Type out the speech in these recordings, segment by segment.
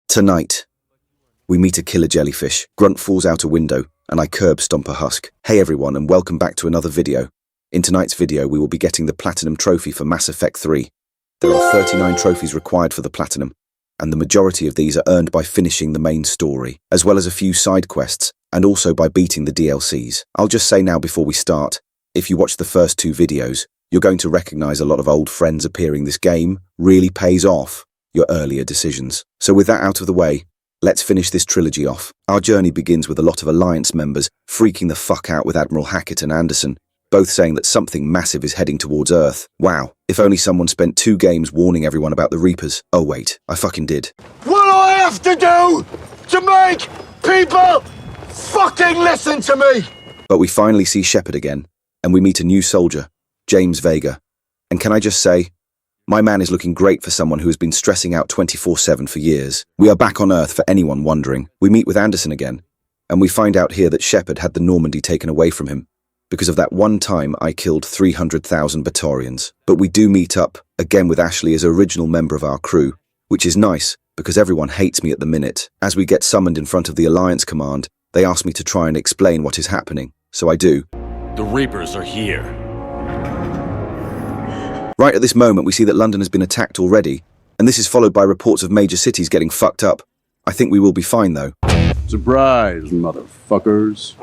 Tonight, we meet a killer jellyfish. Grunt falls out a window, and I curb stomp a husk. Hey everyone, and welcome back to another video. In tonight's video, we will be getting the Platinum Trophy for Mass Effect 3. There are 39 trophies required for the Platinum, and the majority of these are earned by finishing the main story, as well as a few side quests, and also by beating the DLCs. I'll just say now before we start, if you watch the first two videos, you're going to recognize a lot of old friends appearing. This game really pays off your earlier decisions. So with that out of the way, let's finish this trilogy off. Our journey begins with a lot of Alliance members freaking the fuck out with Admiral Hackett and Anderson, both saying that something massive is heading towards Earth. Wow, if only someone spent 2 games warning everyone about the Reapers. Oh wait, I fucking did. What do I have to do to make people fucking listen to me? But we finally see Shepard again, and we meet a new soldier, James Vega. And can I just say, my man is looking great for someone who has been stressing out 24/7 for years. We are back on Earth for anyone wondering. We meet with Anderson again, and we find out here that Shepard had the Normandy taken away from him because of that one time I killed 300,000 Batorians. But we do meet up again with Ashley as an original member of our crew, which is nice because everyone hates me at the minute. As we get summoned in front of the Alliance command, they ask me to try and explain what is happening, so I do. The Reapers are here. Right at this moment, we see that London has been attacked already, and this is followed by reports of major cities getting fucked up. I think we will be fine, though. Surprise, motherfuckers.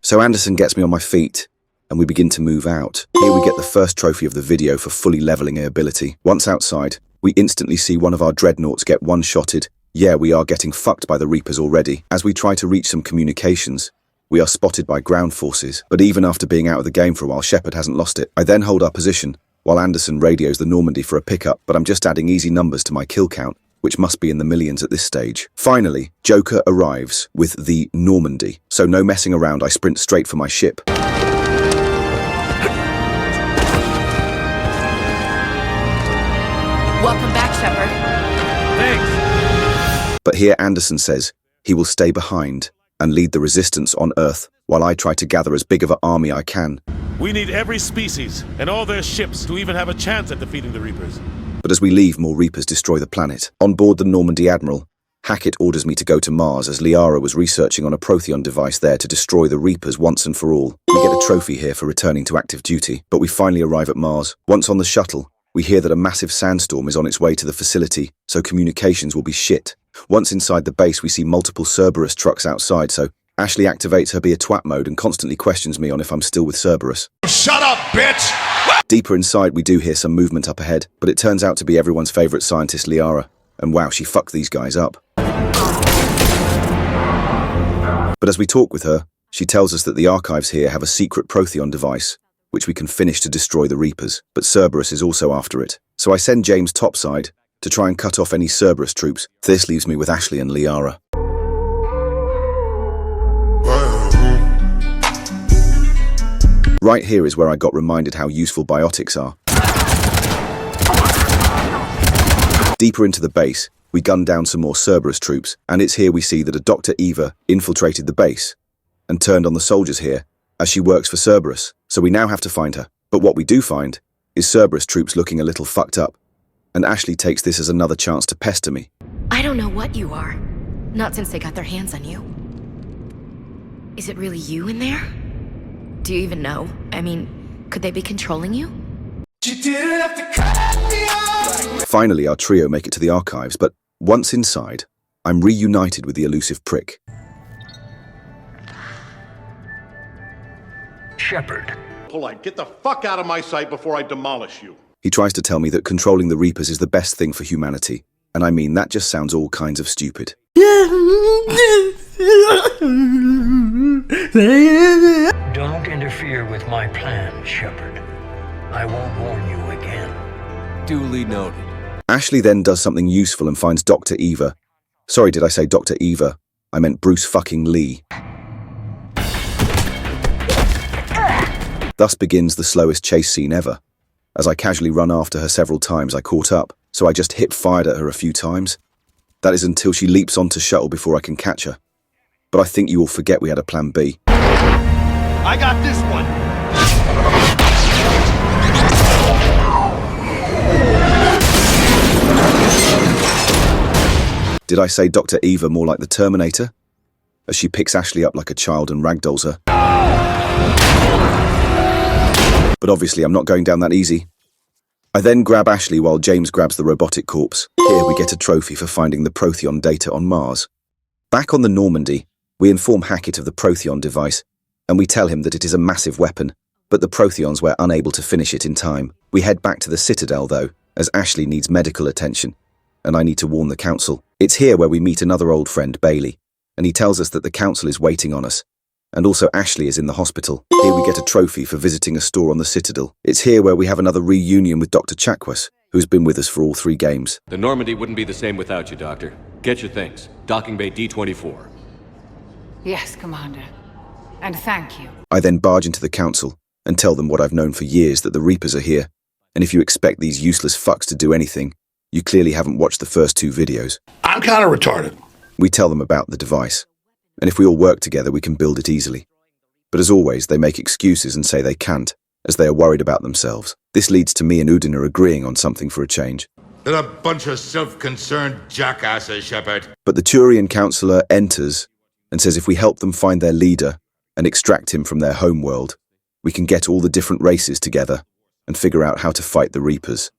So Anderson gets me on my feet, and we begin to move out. Here we get the first trophy of the video for fully leveling a ability. Once outside, we instantly see one of our dreadnoughts get one-shotted. Yeah, we are getting fucked by the Reapers already. As we try to reach some communications, we are spotted by ground forces. But even after being out of the game for a while, Shepard hasn't lost it. I then hold our position, while Anderson radios the Normandy for a pickup, but I'm just adding easy numbers to my kill count, which must be in the millions at this stage. Finally, Joker arrives with the Normandy. So no messing around, I sprint straight for my ship. Welcome back, Shepard. Thanks. But here Anderson says he will stay behind and lead the resistance on Earth while I try to gather as big of an army I can. We need every species and all their ships to even have a chance at defeating the Reapers. But as we leave, more Reapers destroy the planet. On board the Normandy Admiral, Hackett orders me to go to Mars as Liara was researching on a Protheon device there to destroy the Reapers once and for all. We get a trophy here for returning to active duty, but we finally arrive at Mars. Once on the shuttle, we hear that a massive sandstorm is on its way to the facility, so communications will be shit. Once inside the base, we see multiple Cerberus trucks outside, so Ashley activates her be a twat mode and constantly questions me on if I'm still with Cerberus. Shut up, bitch! Deeper inside, we do hear some movement up ahead, but it turns out to be everyone's favourite scientist, Liara. And wow, she fucked these guys up. But as we talk with her, she tells us that the archives here have a secret Protheon device, which we can finish to destroy the Reapers, but Cerberus is also after it. So I send James topside to try and cut off any Cerberus troops. This leaves me with Ashley and Liara. Right here is where I got reminded how useful biotics are. Deeper into the base, we gun down some more Cerberus troops, and it's here we see that a Dr. Eva infiltrated the base and turned on the soldiers here, as she works for Cerberus, so we now have to find her. But what we do find is Cerberus troops looking a little fucked up, and Ashley takes this as another chance to pester me. I don't know what you are. Not since they got their hands on you. Is it really you in there? Do you even know? I mean, could they be controlling you? Finally, our trio make it to the archives, but once inside, I'm reunited with the elusive prick. Shepard. Polite, get the fuck out of my sight before I demolish you. He tries to tell me that controlling the Reapers is the best thing for humanity, and I mean, that just sounds all kinds of stupid. Don't interfere with my plan, Shepard. I won't warn you again. Duly noted. Ashley then does something useful and finds Dr. Eva. Sorry, did I say Dr. Eva? I meant Bruce fucking Lee. Thus begins the slowest chase scene ever. As I casually run after her several times, I caught up, so I just hip-fired at her a few times. That is until she leaps onto shuttle before I can catch her. But I think you all forget we had a plan B. I got this one. Did I say Dr. Eva more like the Terminator? As she picks Ashley up like a child and ragdolls her. But obviously I'm not going down that easy. I then grab Ashley while James grabs the robotic corpse. Here we get a trophy for finding the Protheon data on Mars. Back on the Normandy, we inform Hackett of the Protheon device, and we tell him that it is a massive weapon, but the Protheons were unable to finish it in time. We head back to the Citadel though, as Ashley needs medical attention, and I need to warn the Council. It's here where we meet another old friend, Bailey, and he tells us that the Council is waiting on us. And also Ashley is in the hospital. Here we get a trophy for visiting a store on the Citadel. It's here where we have another reunion with Dr. Chakwas, who's been with us for all 3 games. The Normandy wouldn't be the same without you, Doctor. Get your things. Docking Bay D-24. Yes, Commander. And thank you. I then barge into the Council and tell them what I've known for years, that the Reapers are here. And if you expect these useless fucks to do anything, you clearly haven't watched the first 2 videos. I'm kind of retarded. We tell them about the device, and if we all work together we can build it easily. But as always, they make excuses and say they can't, as they are worried about themselves. This leads to me and Udina agreeing on something for a change. They're a bunch of self-concerned jackasses, Shepard. But the Turian councillor enters and says if we help them find their leader and extract him from their homeworld, we can get all the different races together and figure out how to fight the Reapers.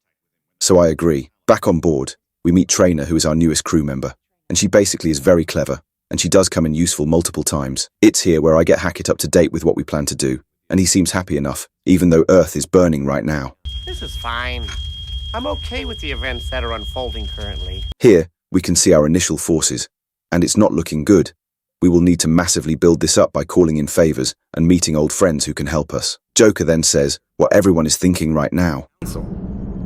So I agree. Back on board, we meet Trainer, who is our newest crew member, and she basically is very clever, and she does come in useful multiple times. It's here where I get Hackett up to date with what we plan to do, and he seems happy enough, even though Earth is burning right now. This is fine. I'm okay with the events that are unfolding currently. Here, we can see our initial forces, and it's not looking good. We will need to massively build this up by calling in favors and meeting old friends who can help us. Joker then says what everyone is thinking right now.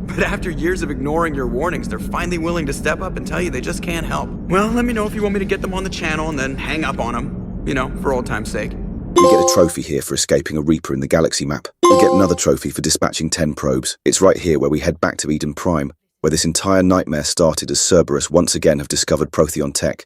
But after years of ignoring your warnings, they're finally willing to step up and tell you they just can't help. Well, let me know if you want me to get them on the channel and then hang up on them. You know, for old time's sake. We get a trophy here for escaping a Reaper in the galaxy map. We get another trophy for dispatching 10 probes. It's right here where we head back to Eden Prime, where this entire nightmare started as Cerberus once again have discovered Protheon tech.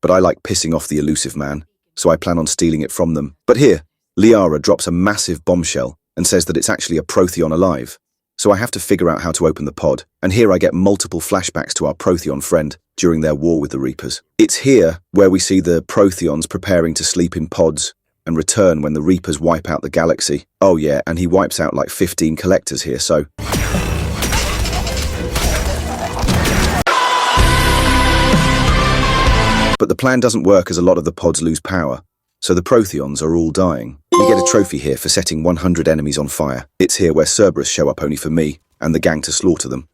But I like pissing off the elusive man, so I plan on stealing it from them. But here, Liara drops a massive bombshell and says that it's actually a Protheon alive. So I have to figure out how to open the pod, and here I get multiple flashbacks to our Protheon friend during their war with the Reapers. It's here where we see the Protheons preparing to sleep in pods and return when the Reapers wipe out the galaxy. Oh yeah, and he wipes out like 15 collectors here, so... But the plan doesn't work as a lot of the pods lose power, so the Protheons are all dying. We get a trophy here for setting 100 enemies on fire. It's here where Cerberus show up only for me and the gang to slaughter them.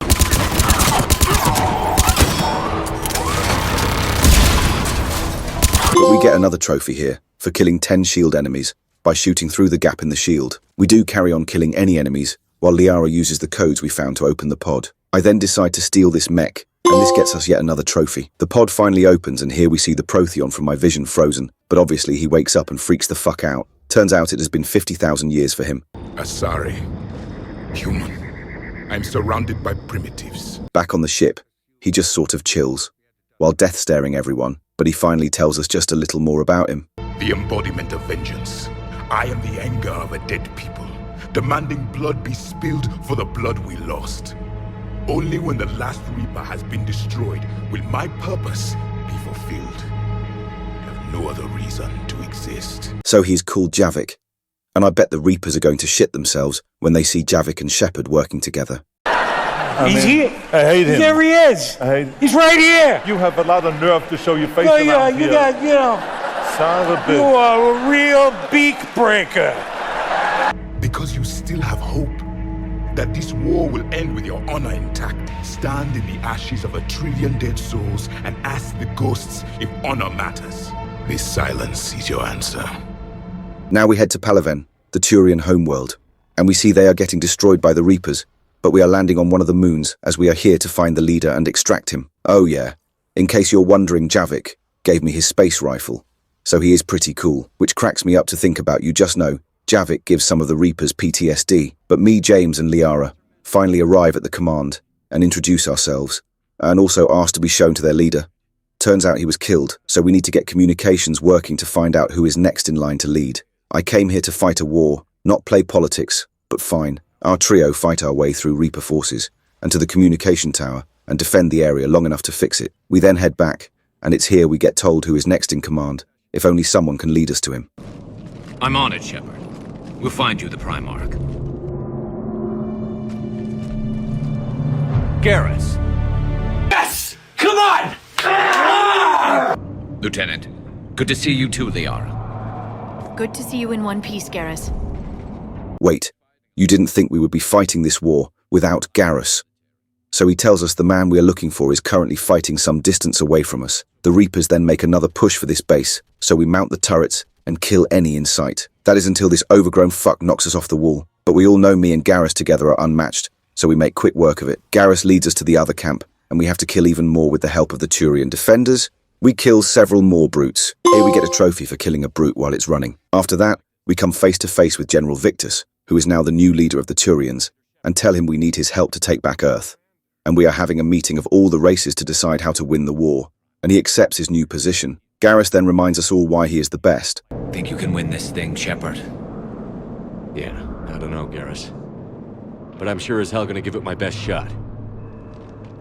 But we get another trophy here for killing 10 shield enemies by shooting through the gap in the shield. We do carry on killing any enemies while Liara uses the codes we found to open the pod. I then decide to steal this mech, and this gets us yet another trophy. The pod finally opens, and here we see the Protheon from my vision frozen, but obviously he wakes up and freaks the fuck out. Turns out it has been 50,000 years for him. Asari. Human. I'm surrounded by primitives. Back on the ship, he just sort of chills, while death staring everyone, but he finally tells us just a little more about him. The embodiment of vengeance. I am the anger of a dead people, demanding blood be spilled for the blood we lost. Only when the last Reaper has been destroyed will my purpose be fulfilled. I have no other reason to exist. So he's called Javik, and I bet the Reapers are going to shit themselves when they see Javik and Shepard working together. He's here. I hate him. There he is. I hate him. He's right here. You have a lot of nerve to show your face Oh, around yeah, here. you got, you know, Son of a bitch. you are a real beak breaker. Because you still have hope that this war will end with your honor intact. Stand in the ashes of 1,000,000,000,000 dead souls and ask the ghosts if honor matters. This silence is your answer. Now we head to Palaven, the Turian homeworld, and we see they are getting destroyed by the Reapers, but we are landing on one of the moons as we are here to find the leader and extract him. Oh yeah, in case you're wondering, Javik gave me his space rifle, so he is pretty cool, which cracks me up to think about. You just know, Javik gives some of the Reapers PTSD, but me, James and Liara finally arrive at the command and introduce ourselves, and also ask to be shown to their leader. Turns out he was killed, so we need to get communications working to find out who is next in line to lead. I came here to fight a war, not play politics, but fine. Our trio fight our way through Reaper forces and to the communication tower and defend the area long enough to fix it. We then head back, and it's here we get told who is next in command, if only someone can lead us to him. I'm on it, Shepard. We'll find you the Primarch. Garrus! Yes! Come on! Lieutenant, good to see you too, Liara. Good to see you in one piece, Garrus. Wait, you didn't think we would be fighting this war without Garrus? So he tells us the man we are looking for is currently fighting some distance away from us. The Reapers then make another push for this base, so we mount the turrets and kill any in sight. That is until this overgrown fuck knocks us off the wall. But we all know me and Garrus together are unmatched, so we make quick work of it. Garrus leads us to the other camp, and we have to kill even more with the help of the Turian defenders. We kill several more brutes. Here we get a trophy for killing a brute while it's running. After that, we come face to face with General Victus, who is now the new leader of the Turians, and tell him we need his help to take back Earth. And we are having a meeting of all the races to decide how to win the war, and he accepts his new position. Garrus then reminds us all why he is the best. Think you can win this thing, Shepard? Yeah, I don't know, Garrus. But I'm sure as hell gonna give it my best shot.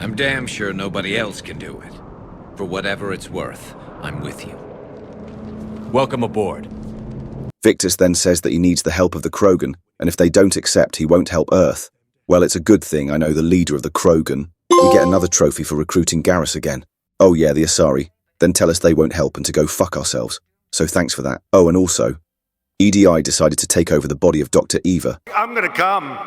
I'm damn sure nobody else can do it. For whatever it's worth, I'm with you. Welcome aboard. Victus then says that he needs the help of the Krogan, and if they don't accept, he won't help Earth. Well, it's a good thing I know the leader of the Krogan. We get another trophy for recruiting Garrus again. Oh yeah, the Asari. Then tell us they won't help and to go fuck ourselves. So thanks for that. Oh, and also, EDI decided to take over the body of Dr. Eva. I'm gonna come.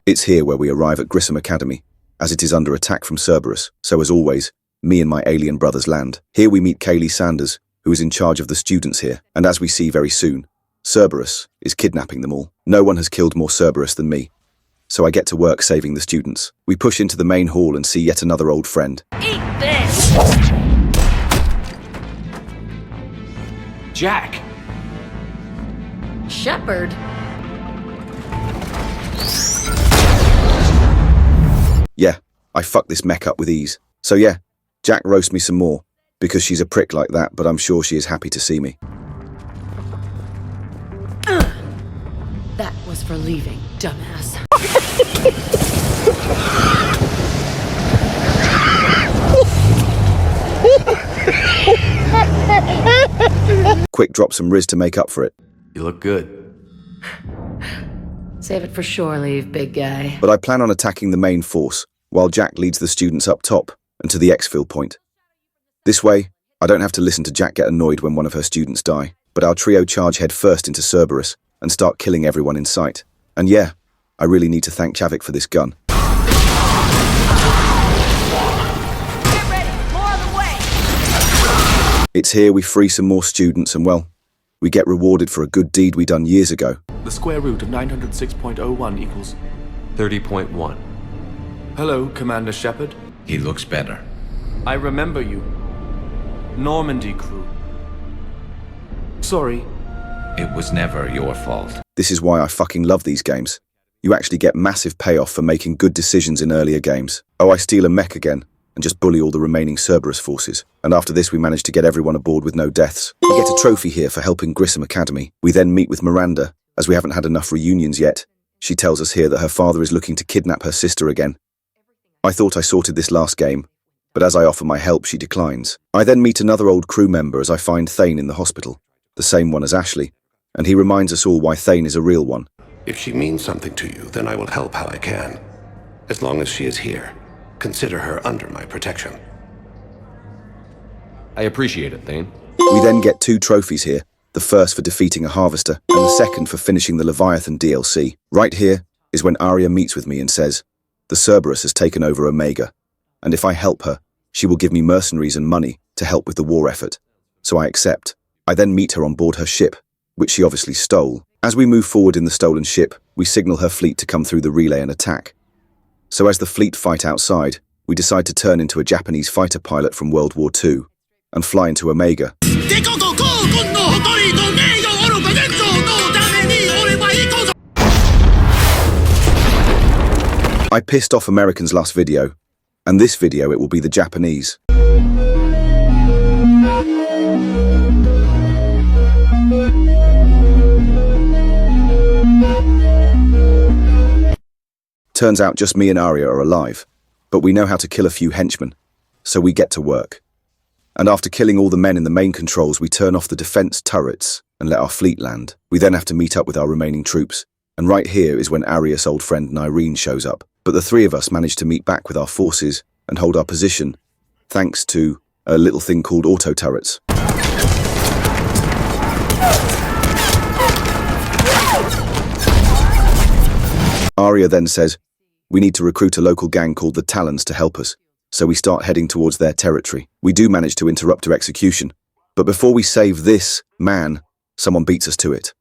It's here where we arrive at Grissom Academy, as it is under attack from Cerberus. So as always, me and my alien brothers land. Here we meet Kaylee Sanders, who is in charge of the students here. And as we see very soon, Cerberus is kidnapping them all. No one has killed more Cerberus than me, so I get to work saving the students. We push into the main hall and see yet another old friend. Eat this! Jack! Shepard? Yeah, I fucked this mech up with ease. So yeah, Jack roast me some more, because she's a prick like that, but I'm sure she is happy to see me. That was for leaving, dumbass. Quick drop some Riz to make up for it. You look good. Save it for shore leave, big guy. But I plan on attacking the main force, while Jack leads the students up top and to the exfil point. This way, I don't have to listen to Jack get annoyed when one of her students die, but our trio charge head first into Cerberus and start killing everyone in sight. And yeah, I really need to thank Javik for this gun. Get ready! More on the way! It's here we free some more students and well, we get rewarded for a good deed we done years ago. The square root of 906.01 equals 30.1. Hello, Commander Shepard. He looks better. I remember you. Normandy crew. Sorry. It was never your fault. This is why I fucking love these games. You actually get massive payoff for making good decisions in earlier games. Oh, I steal a mech again and just bully all the remaining Cerberus forces. And after this, we manage to get everyone aboard with no deaths. We get a trophy here for helping Grissom Academy. We then meet with Miranda, as we haven't had enough reunions yet. She tells us here that her father is looking to kidnap her sister again. I thought I sorted this last game, but as I offer my help, she declines. I then meet another old crew member as I find Thane in the hospital, the same one as Ashley, and he reminds us all why Thane is a real one. If she means something to you, then I will help how I can. As long as she is here, consider her under my protection. I appreciate it, Thane. We then get 2 trophies here, the first for defeating a harvester, and the second for finishing the Leviathan DLC. Right here is when Arya meets with me and says, the Cerberus has taken over Omega, and if I help her, she will give me mercenaries and money to help with the war effort. So I accept. I then meet her on board her ship, which she obviously stole. As we move forward in the stolen ship, we signal her fleet to come through the relay and attack. So as the fleet fight outside, we decide to turn into a Japanese fighter pilot from World War II and fly into Omega. I pissed off Americans last video, And this video, it will be the Japanese. Turns out just me and Arya are alive, but we know how to kill a few henchmen, so we get to work. And after killing all the men in the main controls, we turn off the defense turrets and let our fleet land. We then have to meet up with our remaining troops, and right here is when Arya's old friend Nyreen shows up. But the three of us manage to meet back with our forces and hold our position, thanks to a little thing called auto turrets. Arya then says, we need to recruit a local gang called the Talons to help us, so we start heading towards their territory. We do manage to interrupt her execution, but before we save this man, someone beats us to it.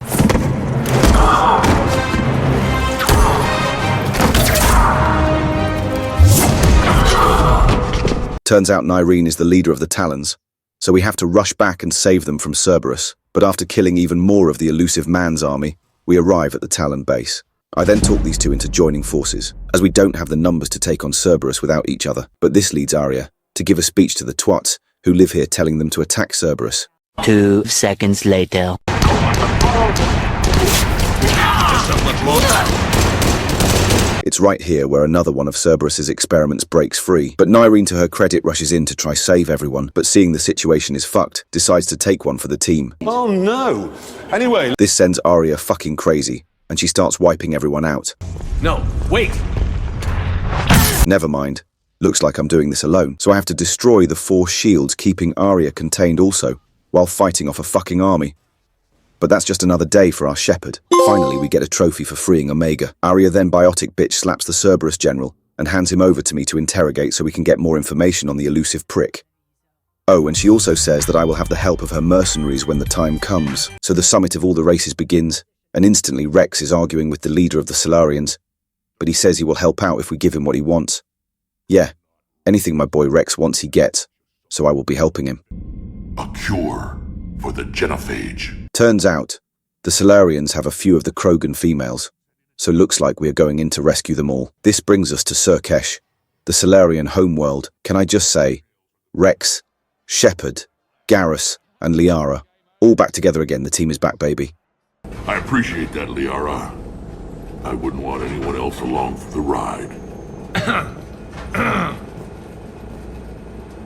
Turns out Nyreen is the leader of the Talons, so we have to rush back and save them from Cerberus. But after killing even more of the elusive man's army, we arrive at the Talon base. I then talk these two into joining forces, as we don't have the numbers to take on Cerberus without each other. But this leads Arya to give a speech to the twats who live here, telling them to attack Cerberus. 2 seconds later. It's right here where another one of Cerberus's experiments breaks free, but Nyreen, to her credit, rushes in to try save everyone, but seeing the situation is fucked, decides to take one for the team. Oh no! Anyway... This sends Arya fucking crazy, and she starts wiping everyone out. No, wait! Never mind. Looks like I'm doing this alone, so I have to destroy the 4 shields keeping Arya contained also, while fighting off a fucking army. But that's just another day for our shepherd. Finally, we get a trophy for freeing Omega. Arya then biotic bitch slaps the Cerberus general and hands him over to me to interrogate so we can get more information on the elusive prick. Oh, and she also says that I will have the help of her mercenaries when the time comes. So the summit of all the races begins, and instantly Rex is arguing with the leader of the Solarians, but he says he will help out if we give him what he wants. Yeah, anything my boy Rex wants he gets, so I will be helping him. A cure for the genophage. Turns out, the Solarians have a few of the Krogan females, so looks like we are going in to rescue them all. This brings us to Surkesh, the Solarian homeworld. Can I just say, Rex, Shepard, Garrus, and Liara, all back together again. The team is back, baby. I appreciate that, Liara. I wouldn't want anyone else along for the ride.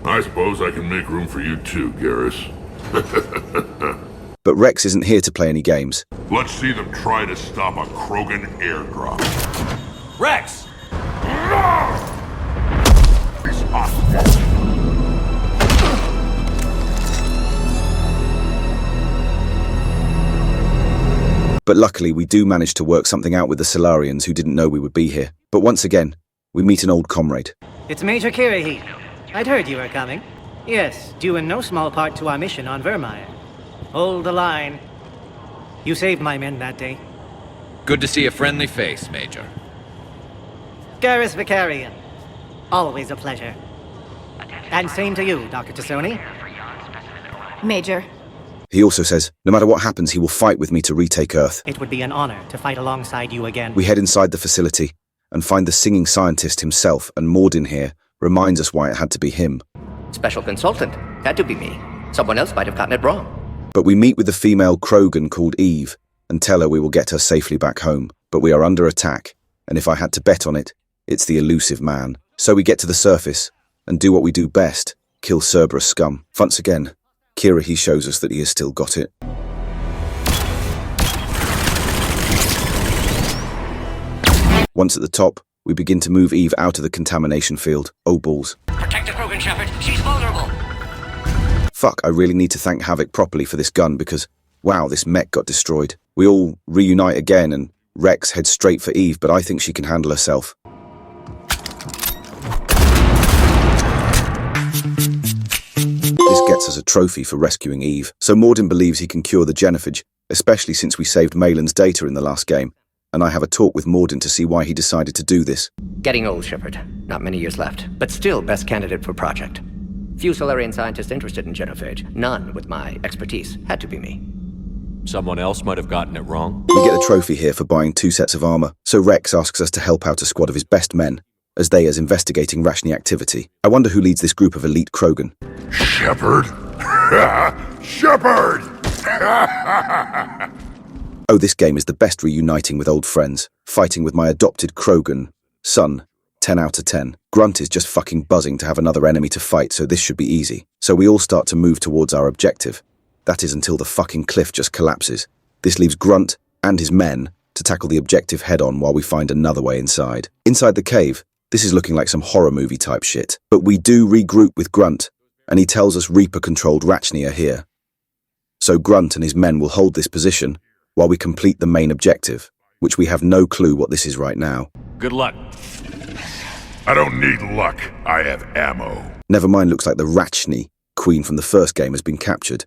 I suppose I can make room for you too, Garrus. But Rex isn't here to play any games. Let's see them try to stop a Krogan airdrop. Rex! But luckily, we do manage to work something out with the Solarians who didn't know we would be here. But once again, we meet an old comrade. It's Major Kirrahe. I'd heard you were coming. Yes, due in no small part to our mission on Vermeer. Hold the line. You saved my men that day. Good to see a friendly face, Major. Garrus Vicarian. Always a pleasure. And same to you, Dr. Tassoni. Major. He also says, no matter what happens, he will fight with me to retake Earth. It would be an honor to fight alongside you again. We head inside the facility and find the singing scientist himself, and Mordin here reminds us why it had to be him. Special consultant. Had to be me. Someone else might have gotten it wrong. But we meet with the female Krogan called Eve and tell her we will get her safely back home. But we are under attack, and if I had to bet on it, it's the elusive man. So we get to the surface and do what we do best, kill Cerberus scum. Once again, Kirrahe shows us that he has still got it. Once at the top, we begin to move Eve out of the contamination field. Oh balls. Protect the Krogan Shepherd. She's vulnerable. Fuck, I really need to thank Javik properly for this gun because, wow, this mech got destroyed. We all reunite again and Rex heads straight for Eve, but I think she can handle herself. This gets us a trophy for rescuing Eve, so Mordin believes he can cure the genophage, especially since we saved Malin's data in the last game, and I have a talk with Mordin to see why he decided to do this. Getting old, Shepard. Not many years left, but still best candidate for project. Few Solarian scientists interested in genophage. None with my expertise. Had to be me. Someone else might have gotten it wrong. We get a trophy here for buying 2 sets of armor, so Rex asks us to help out a squad of his best men, as they is investigating Rashni activity. I wonder who leads this group of elite Krogan. Shepard? Shepard! Oh, this game is the best reuniting with old friends. Fighting with my adopted Krogan son. 10 out of 10. Grunt is just fucking buzzing to have another enemy to fight, so this should be easy. So we all start to move towards our objective. That is until the fucking cliff just collapses. This leaves Grunt and his men to tackle the objective head-on while we find another way inside. Inside the cave, this is looking like some horror movie type shit. But we do regroup with Grunt, and he tells us Reaper-controlled Rachni are here. So Grunt and his men will hold this position while we complete the main objective, which we have no clue what this is right now. Good luck. I don't need luck. I have ammo. Never mind, looks like the Rachni, queen from the first game, has been captured.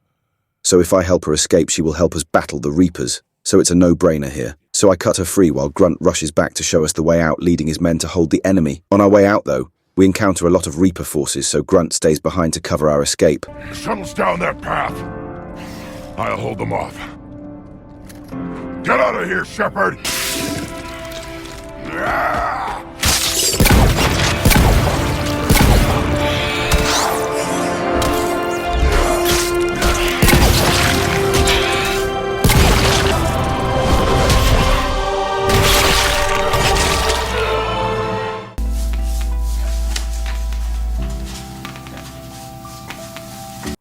So if I help her escape, she will help us battle the Reapers. So it's a no-brainer here. So I cut her free while Grunt rushes back to show us the way out, leading his men to hold the enemy. On our way out, though, we encounter a lot of Reaper forces, so Grunt stays behind to cover our escape. The shuttle's down that path. I'll hold them off. Get out of here, Shepard!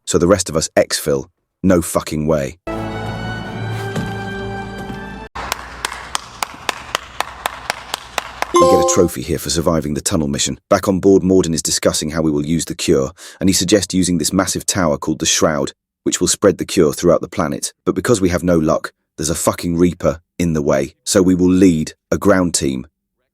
So the rest of us exfil. No fucking way. We get a trophy here for surviving the tunnel mission. Back on board, Mordin is discussing how we will use the cure, and he suggests using this massive tower called the Shroud, which will spread the cure throughout the planet. But because we have no luck, there's a fucking Reaper in the way. So we will lead a ground team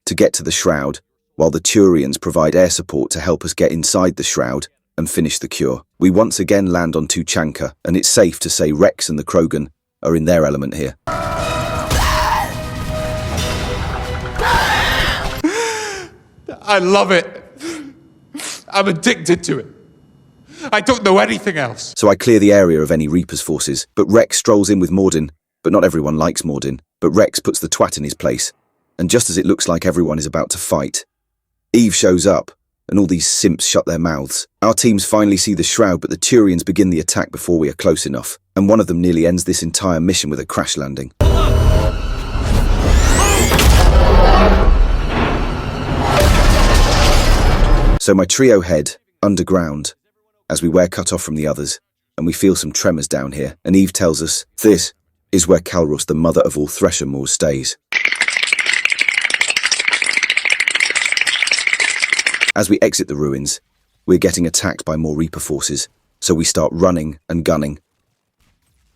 to get to the Shroud, while the Turians provide air support to help us get inside the Shroud and finish the cure. We once again land on Tuchanka, and it's safe to say Rex and the Krogan are in their element here. I love it. I'm addicted to it. I don't know anything else. So I clear the area of any Reaper's forces, but Rex strolls in with Mordin. But not everyone likes Mordin. But Rex puts the twat in his place. And just as it looks like everyone is about to fight, Eve shows up, and all these simps shut their mouths. Our teams finally see the Shroud, but the Turians begin the attack before we are close enough. And one of them nearly ends this entire mission with a crash landing. So my trio head underground as we were cut off from the others, and we feel some tremors down here, and Eve tells us this is where Calros, the mother of all Thresher Moors, stays. As we exit the ruins, we're getting attacked by more Reaper forces, so we start running and gunning.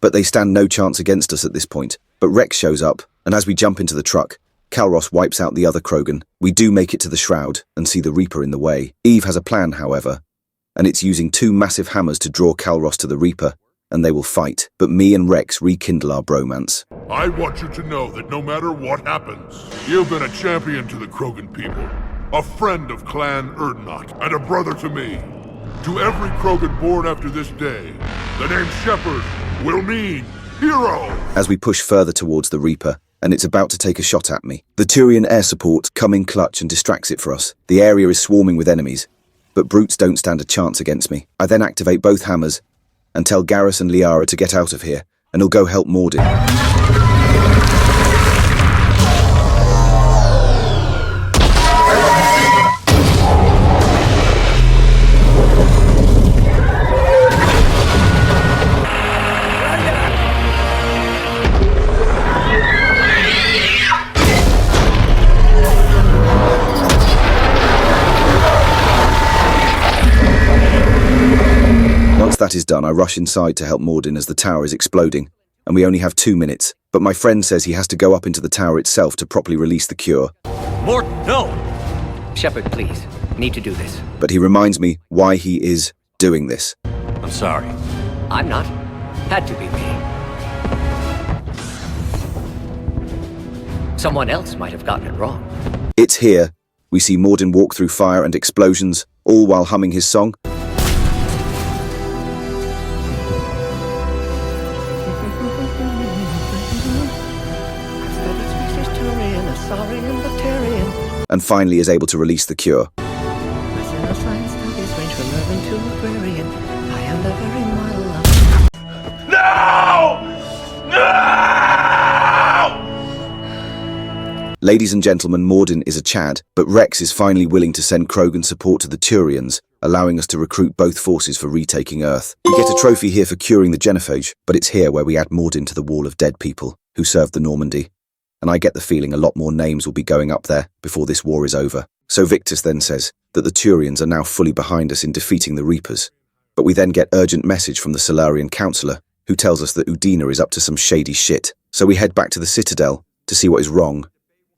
But they stand no chance against us at this point. But Rex shows up, and as we jump into the truck, Calros wipes out the other Krogan. We do make it to the Shroud and see the Reaper in the way. Eve has a plan, however, and it's using 2 massive hammers to draw Calros to the Reaper, and they will fight. But me and Rex rekindle our bromance. I want you to know that no matter what happens, you've been a champion to the Krogan people, a friend of Clan Erdnot, and a brother to me. To every Krogan born after this day, the name Shepard will mean hero. As we push further towards the Reaper, and it's about to take a shot at me, the Turian air support come in clutch and distracts it for us. The area is swarming with enemies, but brutes don't stand a chance against me. I then activate both hammers and tell Garrus and Liara to get out of here, and he'll go help Mordin. Once that is done, I rush inside to help Mordin as the tower is exploding, and we only have 2 minutes. But my friend says he has to go up into the tower itself to properly release the cure. Mort, no! Shepard, please. Need to do this. But he reminds me why he is doing this. I'm sorry. I'm not. Had to be me. Someone else might have gotten it wrong. It's here. We see Mordin walk through fire and explosions, all while humming his song. and finally is able to release the cure. Ladies and gentlemen, Mordin is a Chad, but Rex is finally willing to send Krogan support to the Turians, allowing us to recruit both forces for retaking Earth. We get a trophy here for curing the genophage, but it's here where we add Mordin to the wall of dead people who served the Normandy. And I get the feeling a lot more names will be going up there before this war is over. So Victus then says that the Turians are now fully behind us in defeating the Reapers. But we then get urgent message from the Solarian Councillor, who tells us that Udina is up to some shady shit. So we head back to the Citadel to see what is wrong.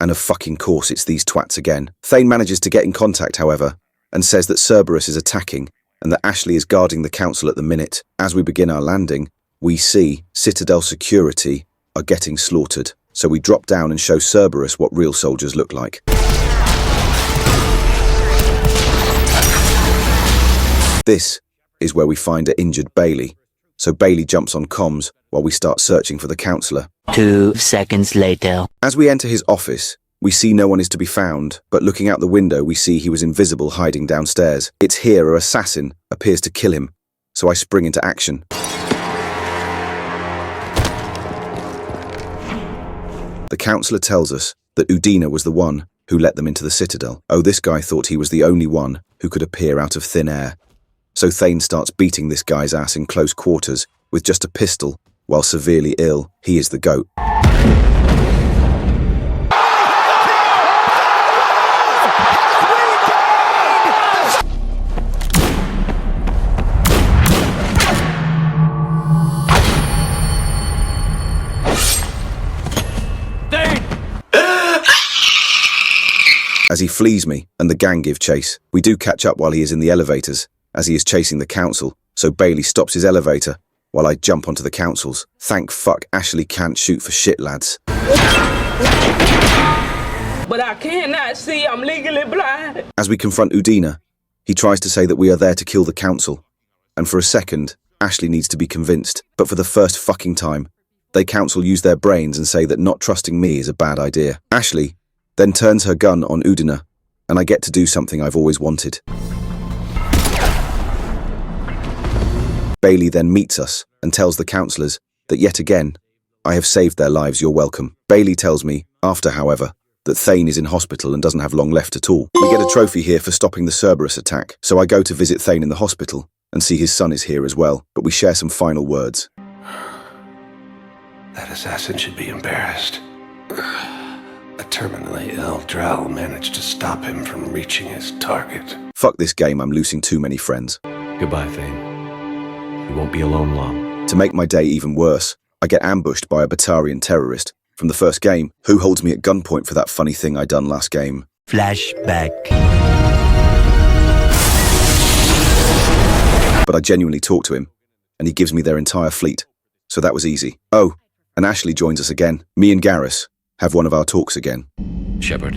And of fucking course it's these twats again. Thane manages to get in contact, however, and says that Cerberus is attacking and that Ashley is guarding the council at the minute. As we begin our landing, we see Citadel security are getting slaughtered. So we drop down and show Cerberus what real soldiers look like. This is where we find an injured Bailey. So Bailey jumps on comms while we start searching for the councillor. 2 seconds later. As we enter his office, we see no one is to be found, but looking out the window we see he was invisible hiding downstairs. It's here an assassin appears to kill him, so I spring into action. The councillor tells us that Udina was the one who let them into the Citadel. Oh, this guy thought he was the only one who could appear out of thin air. So Thane starts beating this guy's ass in close quarters with just a pistol, while severely ill, he is the GOAT. As he flees me and the gang give chase, we do catch up while he is in the elevators, as he is chasing the council, so Bailey stops his elevator while I jump onto the council's. Thank fuck Ashley can't shoot for shit, lads. But I cannot see, I'm legally blind. As we confront Udina, he tries to say that we are there to kill the council, and for a second, Ashley needs to be convinced, but for the first fucking time, they council use their brains and say that not trusting me is a bad idea. Ashley then turns her gun on Udina, and I get to do something I've always wanted. Bailey then meets us and tells the councillors that yet again, I have saved their lives, you're welcome. Bailey tells me, after however, that Thane is in hospital and doesn't have long left at all. We get a trophy here for stopping the Cerberus attack, so I go to visit Thane in the hospital and see his son is here as well, but we share some final words. That assassin should be embarrassed. A terminally ill Drow managed to stop him from reaching his target. Fuck this game, I'm losing too many friends. Goodbye, Thane. You won't be alone long. To make my day even worse, I get ambushed by a Batarian terrorist from the first game, who holds me at gunpoint for that funny thing I done last game. Flashback. But I genuinely talk to him, and he gives me their entire fleet, so that was easy. Oh, and Ashley joins us again. Me and Garrus have one of our talks again. Shepard,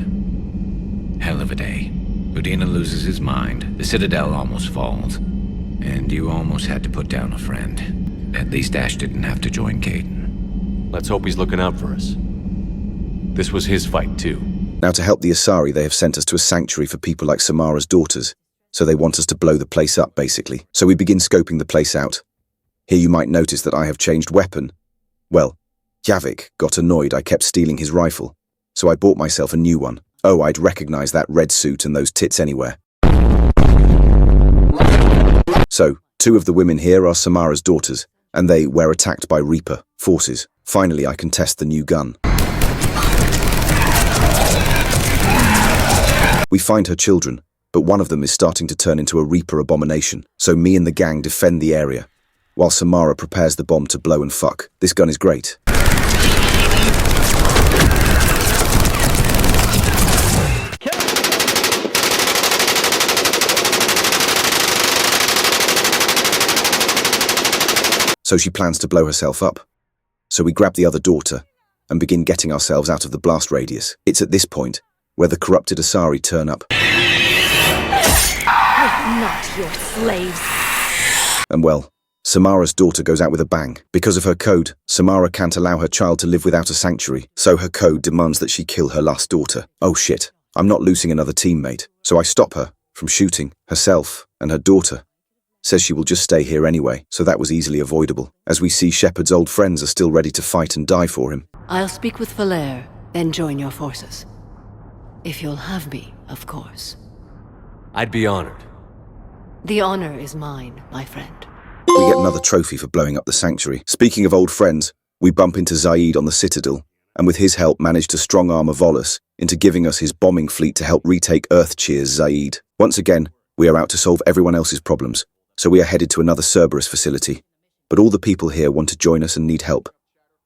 hell of a day. Udina loses his mind, the Citadel almost falls, and you almost had to put down a friend. At least Ash didn't have to join Caden. Let's hope he's looking out for us. This was his fight, too. Now, to help the Asari, they have sent us to a sanctuary for people like Samara's daughters, so they want us to blow the place up, basically. So we begin scoping the place out. Here you might notice that I have changed weapon. Well, Javik got annoyed I kept stealing his rifle, so I bought myself a new one. Oh, I'd recognize that red suit and those tits anywhere. So, 2 of the women here are Samara's daughters, and they were attacked by Reaper forces. Finally, I can test the new gun. We find her children, but one of them is starting to turn into a Reaper abomination, so me and the gang defend the area, while Samara prepares the bomb to blow and fuck. This gun is great. So she plans to blow herself up. So we grab the other daughter and begin getting ourselves out of the blast radius. It's at this point where the corrupted Asari turn up. We're not your slaves. And well, Samara's daughter goes out with a bang. Because of her code, Samara can't allow her child to live without a sanctuary, so her code demands that she kill her last daughter. Oh shit, I'm not losing another teammate, so I stop her from shooting herself, and her daughter says she will just stay here anyway, so that was easily avoidable. As we see, Shepard's old friends are still ready to fight and die for him. I'll speak with Valere, then join your forces. If you'll have me, of course. I'd be honored. The honor is mine, my friend. We get another trophy for blowing up the sanctuary. Speaking of old friends, we bump into Zaid on the Citadel, and with his help manage to strong-arm Volus into giving us his bombing fleet to help retake Earth-Cheer's Zaid. Once again, we are out to solve everyone else's problems, so we are headed to another Cerberus facility. But all the people here want to join us and need help.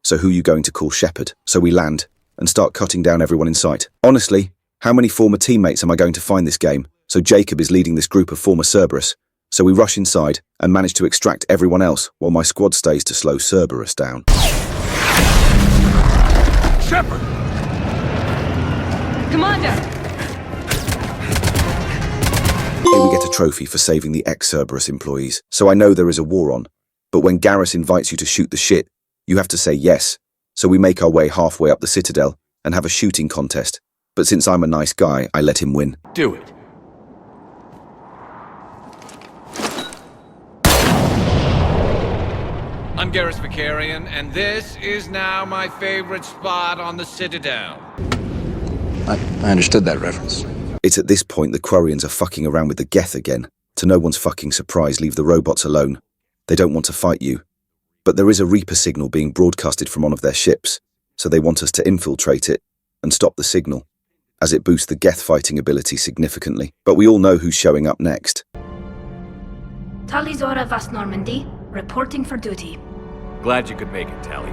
So who are you going to call Shepard? So we land and start cutting down everyone in sight. Honestly, how many former teammates am I going to find this game? So Jacob is leading this group of former Cerberus. So we rush inside and manage to extract everyone else while my squad stays to slow Cerberus down. Shepard! Commander! Here we get a trophy for saving the ex-Cerberus employees. So I know there is a war on, but when Garrus invites you to shoot the shit, you have to say yes. So we make our way halfway up the Citadel and have a shooting contest. But since I'm a nice guy, I let him win. Do it. I'm Garrus Vicarian, and this is now my favorite spot on the Citadel. I understood that reference. It's at this point the quarians are fucking around with the Geth again. To no one's fucking surprise, leave the robots alone. They don't want to fight you. But there is a Reaper signal being broadcasted from one of their ships, so they want us to infiltrate it and stop the signal, as it boosts the Geth fighting ability significantly. But we all know who's showing up next. Talizora Vast Normandy, reporting for duty. Glad you could make it, Tally.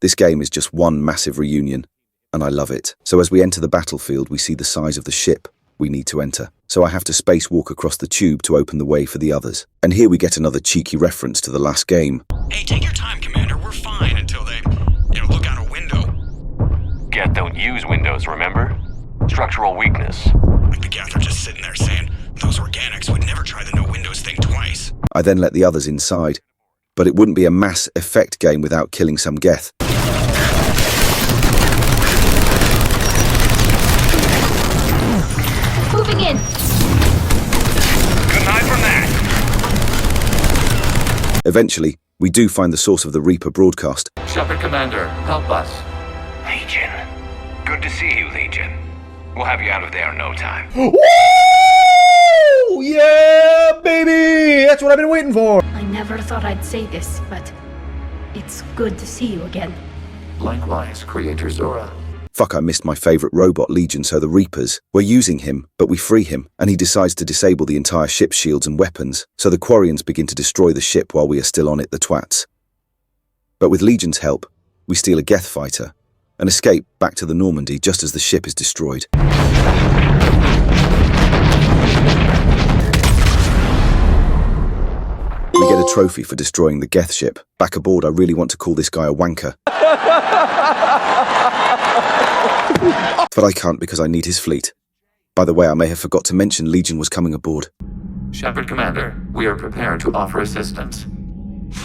This game is just one massive reunion, and I love it. So as we enter the battlefield, we see the size of the ship we need to enter. So I have to spacewalk across the tube to open the way for the others. And here we get another cheeky reference to the last game. Hey, take your time, Commander. We're fine until they, look out a window. Geth don't use windows, remember? Structural weakness. Like the Geth are just sitting there saying, those organics would never try the no windows thing twice. I then let the others inside. But it wouldn't be a Mass Effect game without killing some Geth. Moving in. Good night from that. Eventually, we do find the source of the Reaper broadcast. Shepard Commander, help us. Legion. Good to see you, Legion. We'll have you out of there in no time. Woo! Yeah, baby! That's what I've been waiting for. I never thought I'd say this, but it's good to see you again. Likewise, Creator Zora. Fuck, I missed my favorite robot, Legion, so the Reapers were using him, but we free him, and he decides to disable the entire ship's shields and weapons, so the Quarians begin to destroy the ship while we are still on it, the twats. But with Legion's help, we steal a Geth fighter, and escape back to the Normandy just as the ship is destroyed. We get a trophy for destroying the Geth ship. Back aboard, I really want to call this guy a wanker. But I can't because I need his fleet. By the way, I may have forgot to mention Legion was coming aboard. Shepard Commander, we are prepared to offer assistance.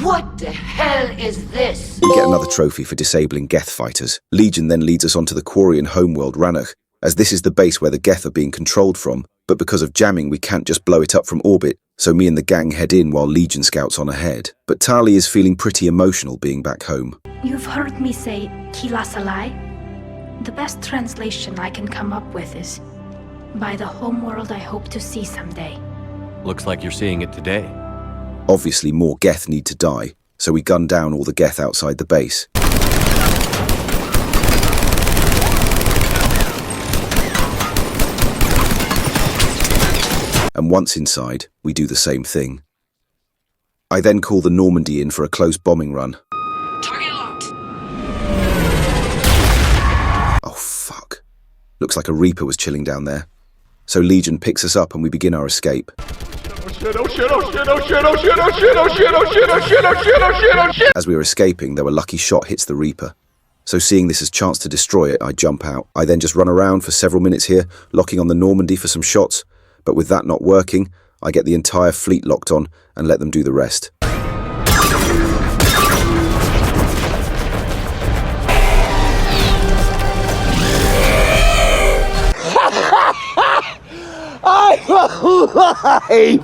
What the hell is this? We get another trophy for disabling Geth fighters. Legion then leads us onto the quarian homeworld Rannoch, as this is the base where the Geth are being controlled from, but because of jamming we can't just blow it up from orbit, so me and the gang head in while Legion scouts on ahead. But Tali is feeling pretty emotional being back home. You've heard me say Kila Salai? The best translation I can come up with is, by the homeworld I hope to see someday. Looks like you're seeing it today. Obviously more Geth need to die, so we gun down all the Geth outside the base. And once inside, we do the same thing. I then call the Normandy in for a close bombing run. Target locked. Oh fuck. Looks like a Reaper was chilling down there. So Legion picks us up and we begin our escape. As we are escaping, though, a lucky shot hits the Reaper. So seeing this as chance to destroy it, I jump out. I then just run around for several minutes here, locking on the Normandy for some shots. But with that not working, I get the entire fleet locked on and let them do the rest. I'm alive!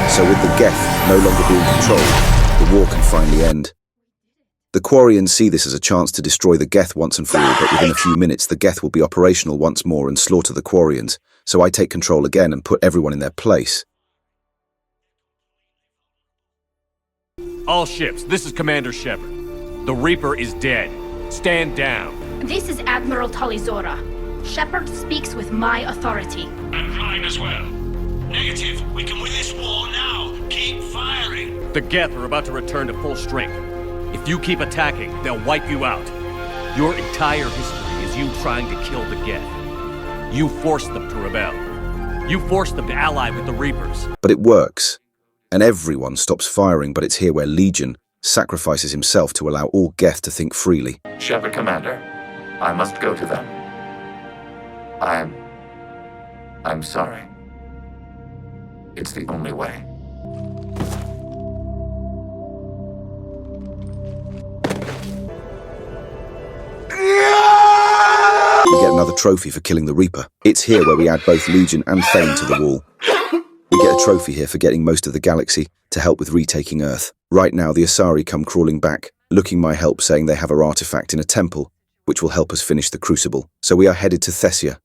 So with the Geth no longer being controlled, the war can finally end. The quarians see this as a chance to destroy the Geth once and for all, but within a few minutes the Geth will be operational once more and slaughter the quarians, so I take control again and put everyone in their place. All ships, this is Commander Shepard. The Reaper is dead. Stand down. This is Admiral Talizora. Shepard speaks with my authority. I'm fine as well. Negative. We can win this war now. Keep firing. The Geth are about to return to full strength. If you keep attacking, they'll wipe you out. Your entire history is you trying to kill the Geth. You forced them to rebel. You forced them to ally with the Reapers. But it works, and everyone stops firing, but it's here where Legion sacrifices himself to allow all Geth to think freely. Shepard, Commander, I must go to them. I'm sorry. It's the only way. We get another trophy for killing the Reaper. It's here where we add both Legion and Fame to the wall. We get a trophy here for getting most of the galaxy to help with retaking Earth. Right now, the Asari come crawling back, looking my help, saying they have our artifact in a temple, which will help us finish the Crucible. So we are headed to Thessia,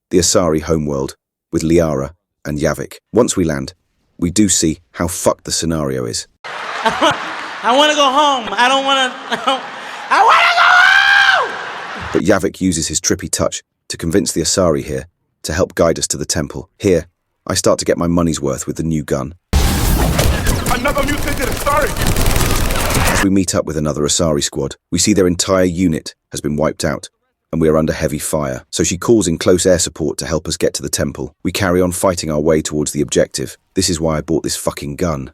the Asari homeworld, with Liara and Javik. Once we land, we do see how fucked the scenario is. I want to go home. I want to go home! But Javik uses his trippy touch to convince the Asari here to help guide us to the temple. Here, I start to get my money's worth with the new gun. Another mutated Asari! As we meet up with another Asari squad, we see their entire unit has been wiped out, and we are under heavy fire. So she calls in close air support to help us get to the temple. We carry on fighting our way towards the objective. This is why I bought this fucking gun.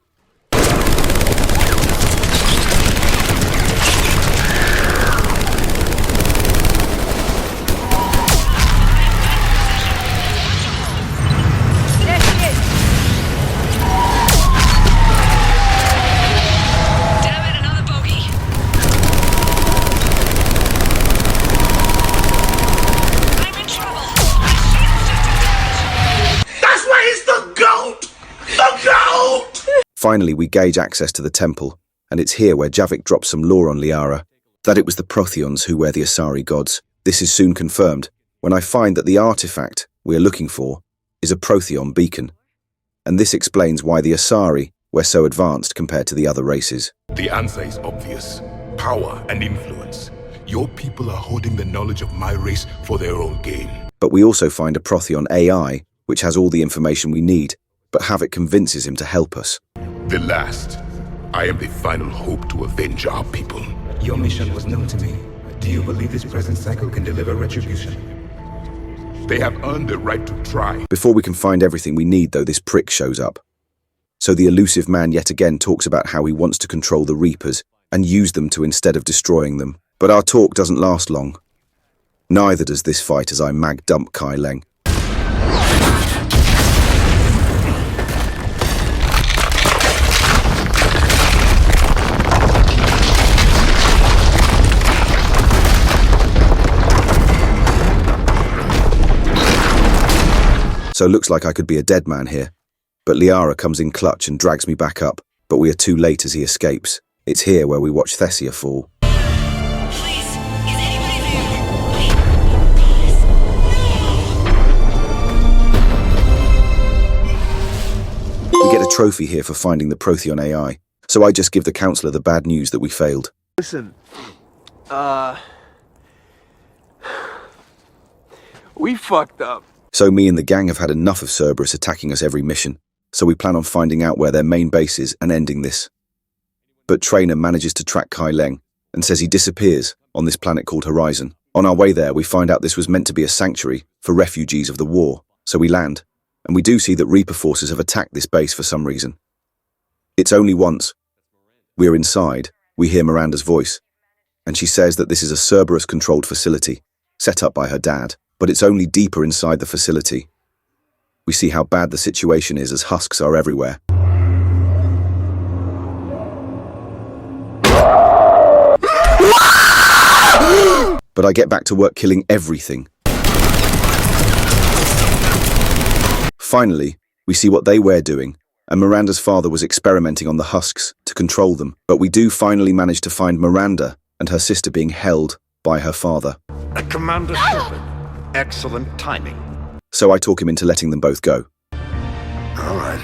Finally, we gauge access to the temple, and it's here where Javik drops some lore on Liara, that it was the Protheons who were the Asari gods. This is soon confirmed when I find that the artifact we are looking for is a Protheon beacon, and this explains why the Asari were so advanced compared to the other races. The answer is obvious. Power and influence. Your people are holding the knowledge of my race for their own gain. But we also find a Protheon AI, which has all the information we need, but Havik convinces him to help us. The last. I am the final hope to avenge our people. Your mission was known to me. Do you believe this present cycle can deliver retribution? They have earned the right to try. Before we can find everything we need, though, this prick shows up. So the elusive man yet again talks about how he wants to control the Reapers and use them to instead of destroying them. But our talk doesn't last long. Neither does this fight as I mag dump Kai Leng. So looks like I could be a dead man here. But Liara comes in clutch and drags me back up, but we are too late as he escapes. It's here where we watch Thessia fall. We get a trophy here for finding the Protheon AI, so I just give the counselor the bad news that we failed. Listen, we fucked up. So me and the gang have had enough of Cerberus attacking us every mission, so we plan on finding out where their main base is and ending this. But Trainer manages to track Kai Leng and says he disappears on this planet called Horizon. On our way there, we find out this was meant to be a sanctuary for refugees of the war, so we land, and we do see that Reaper forces have attacked this base for some reason. It's only once. We're inside, we hear Miranda's voice, and she says that this is a Cerberus-controlled facility, set up by her dad. But it's only deeper inside the facility. We see how bad the situation is as husks are everywhere. But I get back to work killing everything. Finally, we see what they were doing, and Miranda's father was experimenting on the husks to control them. But we do finally manage to find Miranda and her sister being held by her father. Commander Shepard, excellent timing. So I talk him into letting them both go. All right,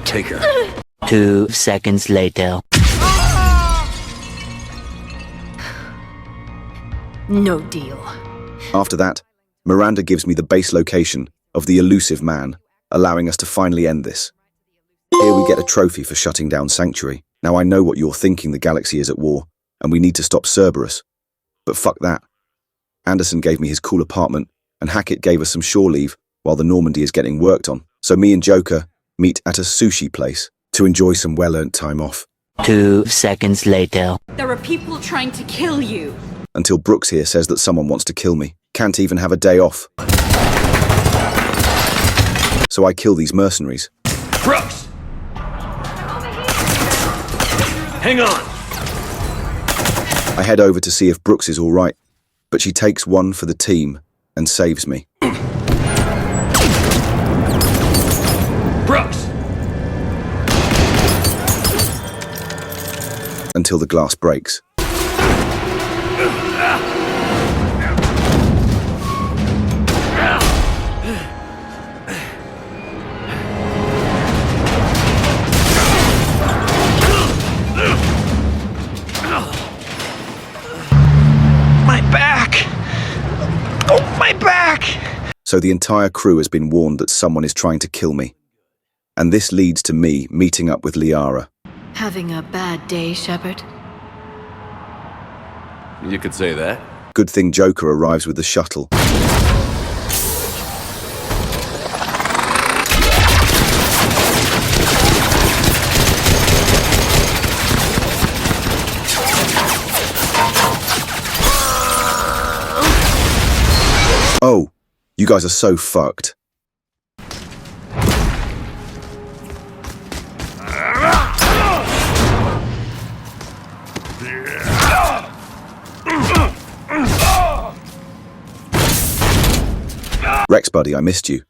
take her. 2 seconds later. No deal. After that, Miranda gives me the base location of the elusive man, allowing us to finally end this. Here we get a trophy for shutting down Sanctuary. Now I know what you're thinking, the galaxy is at war, and we need to stop Cerberus. But fuck that. Anderson gave me his cool apartment, and Hackett gave us some shore leave while the Normandy is getting worked on. So me and Joker meet at a sushi place to enjoy some well-earned time off. 2 seconds later. There are people trying to kill you. Until Brooks here says that someone wants to kill me. Can't even have a day off. So I kill these mercenaries. Brooks! Hang on! I head over to see if Brooks is all right, but she takes one for the team and saves me. Brooks! Until the glass breaks. My back! Oh, my back! So the entire crew has been warned that someone is trying to kill me. And this leads to me meeting up with Liara. Having a bad day, Shepard? You could say that. Good thing Joker arrives with the shuttle. Oh, you guys are so fucked. Rex buddy, I missed you.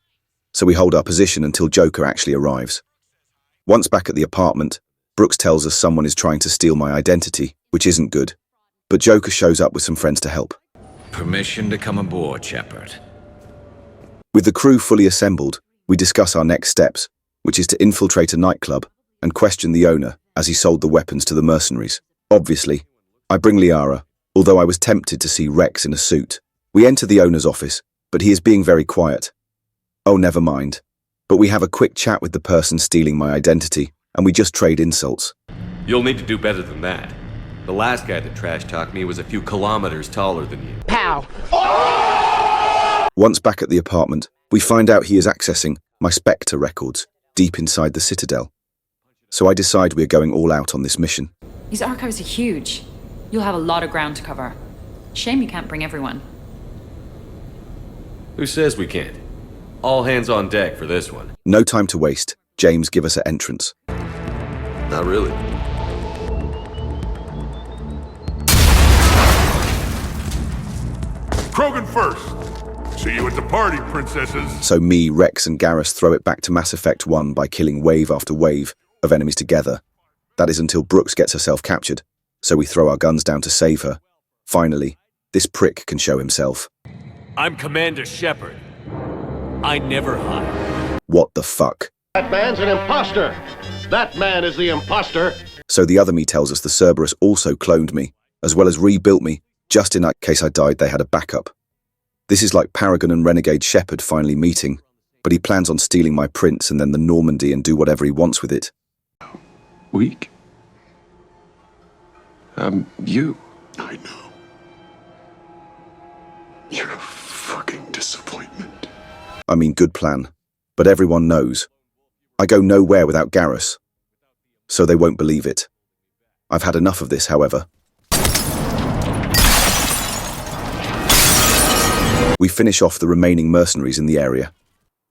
So we hold our position until Joker actually arrives. Once back at the apartment, Brooks tells us someone is trying to steal my identity, which isn't good. But Joker shows up with some friends to help. Permission to come aboard, Shepard. With the crew fully assembled, we discuss our next steps, which is to infiltrate a nightclub and question the owner as he sold the weapons to the mercenaries. Obviously, I bring Liara, although I was tempted to see Rex in a suit. We enter the owner's office, but he is being very quiet. Oh, never mind. But we have a quick chat with the person stealing my identity, and we just trade insults. You'll need to do better than that. The last guy that trash-talked me was a few kilometers taller than you. Pow! Once back at the apartment, we find out he is accessing my Spectre records deep inside the Citadel. So I decide we are going all out on this mission. These archives are huge. You'll have a lot of ground to cover. Shame you can't bring everyone. Who says we can't? All hands on deck for this one. No time to waste. James, give us an entrance. Not really. Krogan first. See you at the party, princesses. So me, Rex, and Garrus throw it back to Mass Effect 1 by killing wave after wave of enemies together. That is until Brooks gets herself captured, so we throw our guns down to save her. Finally, this prick can show himself. I'm Commander Shepard. I never hide. What the fuck? That man's an imposter! That man is the imposter! So the other me tells us the Cerberus also cloned me, as well as rebuilt me, just in case I died they had a backup. This is like Paragon and Renegade Shepard finally meeting, but he plans on stealing my prince and then the Normandy and do whatever he wants with it. Weak? You. I know. You're a fucking disappointment. I mean, good plan, but everyone knows. I go nowhere without Garrus, so they won't believe it. I've had enough of this, however. We finish off the remaining mercenaries in the area.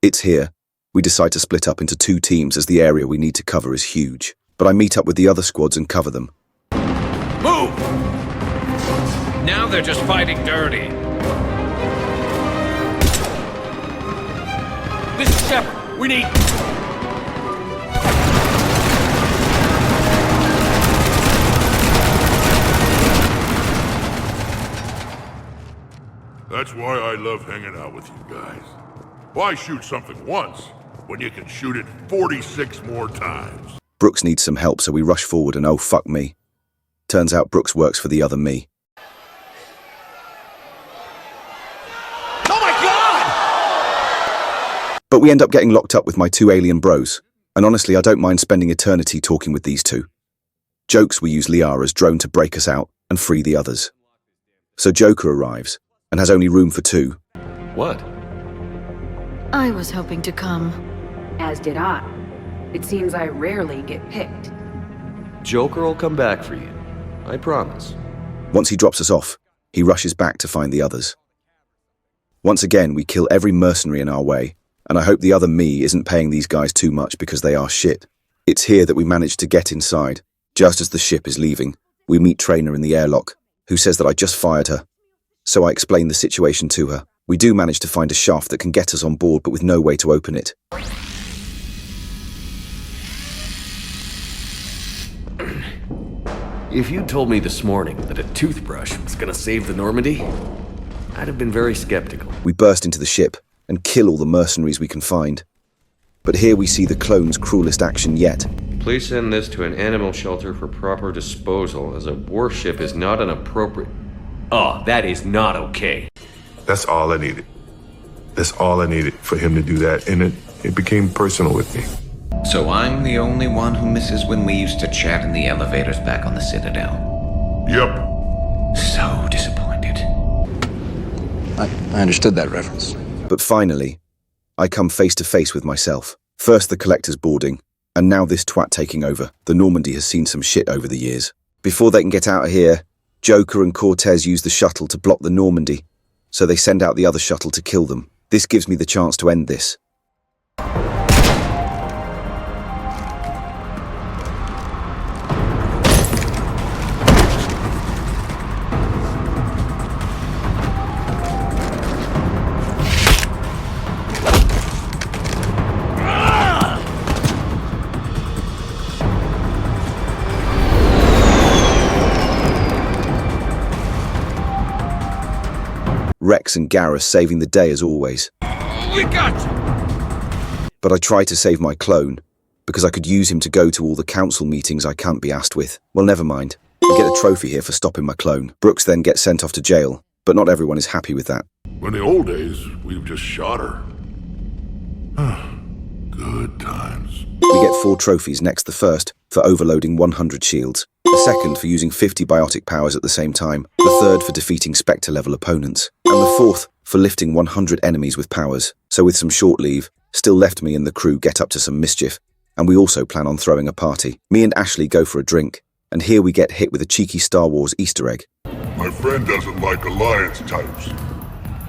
It's here. We decide to split up into 2 teams as the area we need to cover is huge. But I meet up with the other squads and cover them. Move! Now they're just fighting dirty. This is Shepard. We need... That's why I love hanging out with you guys. Why shoot something once when you can shoot it 46 more times? Brooks needs some help, so we rush forward and oh fuck me. Turns out Brooks works for the other me. Oh my god! But we end up getting locked up with my two alien bros. And honestly, I don't mind spending eternity talking with these two. Jokes we use Liara's drone to break us out and free the others. So Joker arrives and has only room for two. What? I was hoping to come. As did I. It seems I rarely get picked. Joker will come back for you. I promise. Once he drops us off, he rushes back to find the others. Once again, we kill every mercenary in our way, and I hope the other me isn't paying these guys too much because they are shit. It's here that we manage to get inside. Just as the ship is leaving, we meet Trainer in the airlock, who says that I just fired her. So I explain the situation to her. We do manage to find a shaft that can get us on board, but with no way to open it. If you told me this morning that a toothbrush was gonna save the Normandy, I'd have been very skeptical. We burst into the ship and kill all the mercenaries we can find. But here we see the clone's cruelest action yet. Please send this to an animal shelter for proper disposal, as a warship is not an appropriate... Oh, that is not okay. That's all I needed. That's all I needed for him to do that, and it became personal with me. So I'm the only one who misses when we used to chat in the elevators back on the Citadel. Yep. So disappointed. I understood that reference. But finally, I come face to face with myself. First the Collector's boarding, and now this twat taking over. The Normandy has seen some shit over the years. Before they can get out of here, Joker and Cortez use the shuttle to block the Normandy, so they send out the other shuttle to kill them. This gives me the chance to end this. Rex and Garrus saving the day as always. We got you! But I try to save my clone, because I could use him to go to all the council meetings I can't be asked with. Well, never mind. We get a trophy here for stopping my clone. Brooks then gets sent off to jail, but not everyone is happy with that. In the old days, we've just shot her. Good times. We get 4 trophies, next the first for overloading 100 shields, the second for using 50 biotic powers at the same time, the third for defeating Spectre-level opponents, and the fourth for lifting 100 enemies with powers. So with some short leave, still left me and the crew get up to some mischief, and we also plan on throwing a party. Me and Ashley go for a drink, and here we get hit with a cheeky Star Wars Easter egg. My friend doesn't like alliance types.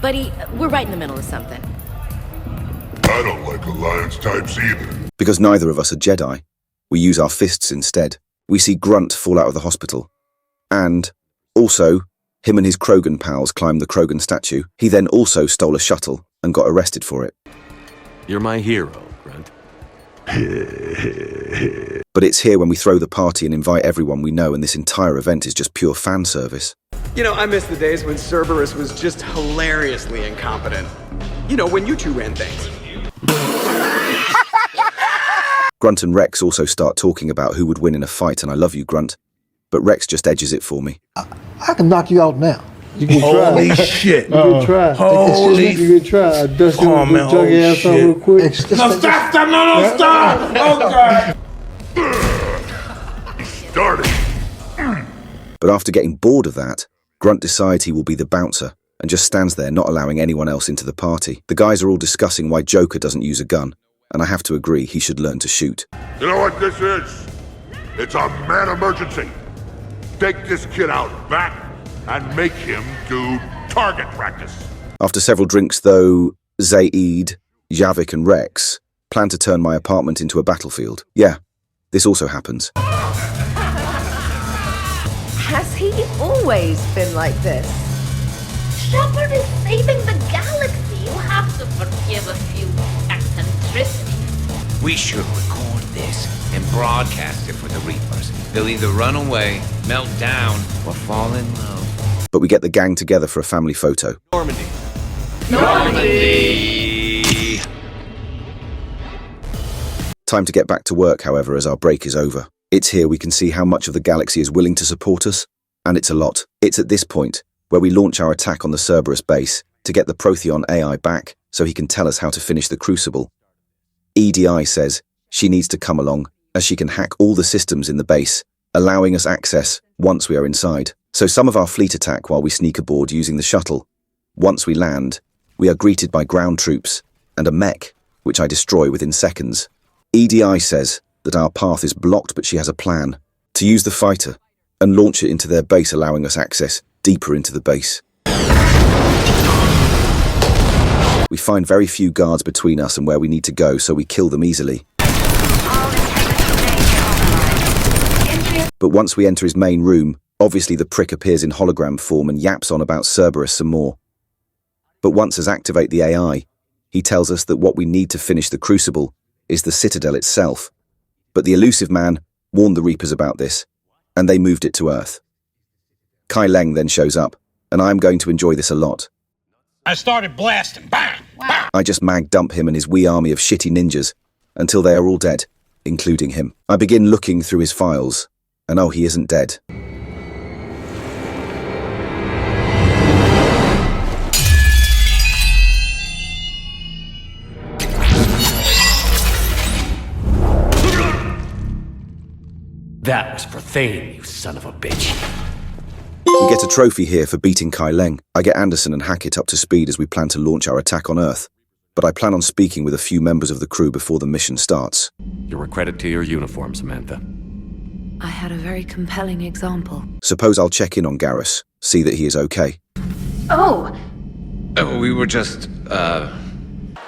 Buddy, we're right in the middle of something. I don't like alliance types either. Because neither of us are Jedi, we use our fists instead. We see Grunt fall out of the hospital. And, also, him and his Krogan pals climb the Krogan statue. He then also stole a shuttle and got arrested for it. You're my hero, Grunt. But it's here when we throw the party and invite everyone we know, and this entire event is just pure fan service. You know, I miss the days when Cerberus was just hilariously incompetent. You know, when you two ran things. Grunt and Rex also start talking about who would win in a fight, and I love you, Grunt. But Rex just edges it for me. I can knock you out now. You can try. Holy shit. You can try. Holy. You can try. I dust Come on, man. junk ass on real quick. No, stop. No, stop. Oh, God. Started. But after getting bored of that, Grunt decides he will be the bouncer and just stands there not allowing anyone else into the party. The guys are all discussing why Joker doesn't use a gun, and I have to agree he should learn to shoot. You know what this is? It's a mad emergency. Take this kid out back and make him do target practice. After several drinks, though, Zaid, Javik and Rex plan to turn my apartment into a battlefield. Yeah, this also happens. Has he? always been like this. Shepard is saving the galaxy. You have to forgive a few eccentricities. We should record this and broadcast it for the Reapers. They'll either run away, melt down, or fall in love. But we get the gang together for a family photo. Normandy. Time to get back to work, however, as our break is over. It's here we can see how much of the galaxy is willing to support us, and it's a lot. It's at this point where we launch our attack on the Cerberus base to get the Protheon AI back so he can tell us how to finish the Crucible. EDI says she needs to come along as she can hack all the systems in the base, allowing us access once we are inside. So some of our fleet attack while we sneak aboard using the shuttle. Once we land, we are greeted by ground troops and a mech, which I destroy within seconds. EDI says that our path is blocked, but she has a plan to use the fighter and launch it into their base, allowing us access deeper into the base. We find very few guards between us and where we need to go, so we kill them easily. But once we enter his main room, obviously the prick appears in hologram form and yaps on about Cerberus some more. But once us activate the AI, he tells us that what we need to finish the Crucible is the Citadel itself. But the elusive man warned the Reapers about this, and they moved it to Earth. Kai Leng then shows up, and I'm going to enjoy this a lot. I started blasting. Bang! Bang! I just mag dump him and his wee army of shitty ninjas until they are all dead, including him. I begin looking through his files, and oh, he isn't dead. That was for Thane, you son of a bitch. We get a trophy here for beating Kai Leng. I get Anderson and Hackett up to speed as we plan to launch our attack on Earth. But I plan on speaking with a few members of the crew before the mission starts. You're a credit to your uniform, Samantha. I had a very compelling example. Suppose I'll check in on Garrus, see that he is okay. Oh! We were just,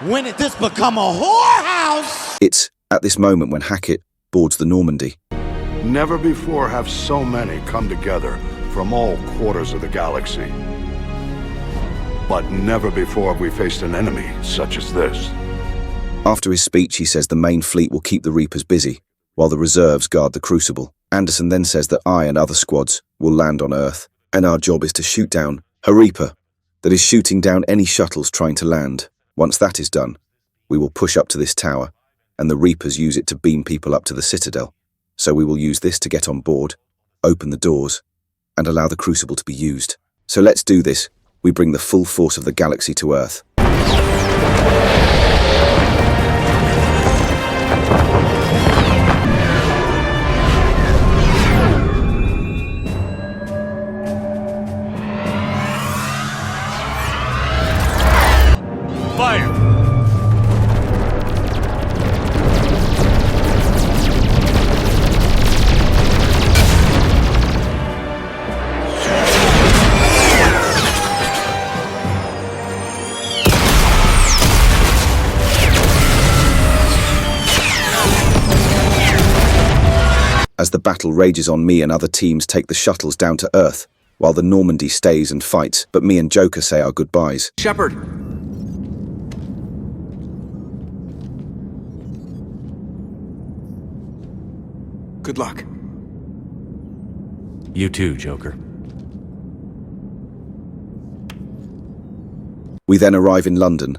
When did this become a whorehouse? It's at this moment when Hackett boards the Normandy. Never before have so many come together from all quarters of the galaxy. But never before have we faced an enemy such as this. After his speech, he says the main fleet will keep the Reapers busy, while the reserves guard the Crucible. Anderson then says that I and other squads will land on Earth, and our job is to shoot down a Reaper that is shooting down any shuttles trying to land. Once that is done, we will push up to this tower, and the Reapers use it to beam people up to the Citadel. So we will use this to get on board, open the doors, and allow the Crucible to be used. So let's do this. We bring the full force of the galaxy to Earth. Fire! As the battle rages on, me and other teams take the shuttles down to Earth, while the Normandy stays and fights, but me and Joker say our goodbyes. Shepard! Good luck. You too, Joker. We then arrive in London,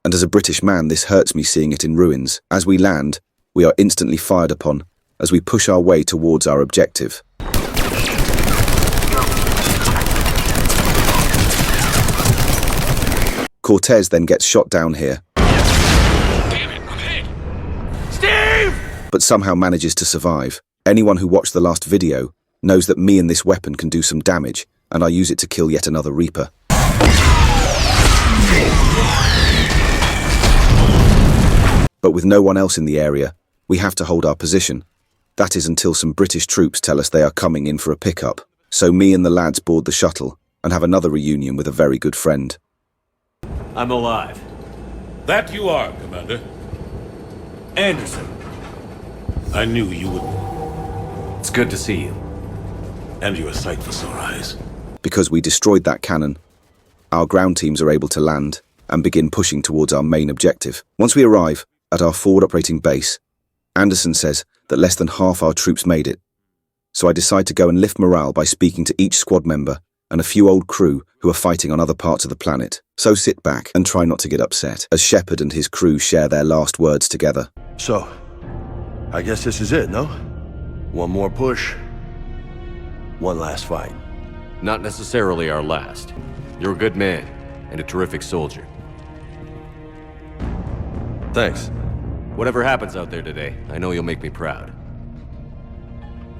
and as a British man, this hurts me seeing it in ruins. As we land, we are instantly fired upon, as we push our way towards our objective. Cortez then gets shot down here, but somehow manages to survive. Anyone who watched the last video knows that me and this weapon can do some damage, and I use it to kill yet another Reaper. But with no one else in the area, we have to hold our position. That is until some British troops tell us they are coming in for a pickup. So me and the lads board the shuttle and have another reunion with a very good friend. I'm alive. That you are, Commander. Anderson. I knew you would. It's good to see you. And you're a sight for sore eyes. Because we destroyed that cannon, our ground teams are able to land and begin pushing towards our main objective. Once we arrive at our forward operating base, Anderson says that less than half our troops made it. So I decide to go and lift morale by speaking to each squad member and a few old crew who are fighting on other parts of the planet. So sit back and try not to get upset as Shepard and his crew share their last words together. So, I guess this is it, no? One more push. One last fight. Not necessarily our last. You're a good man and a terrific soldier. Thanks. Whatever happens out there today, I know you'll make me proud.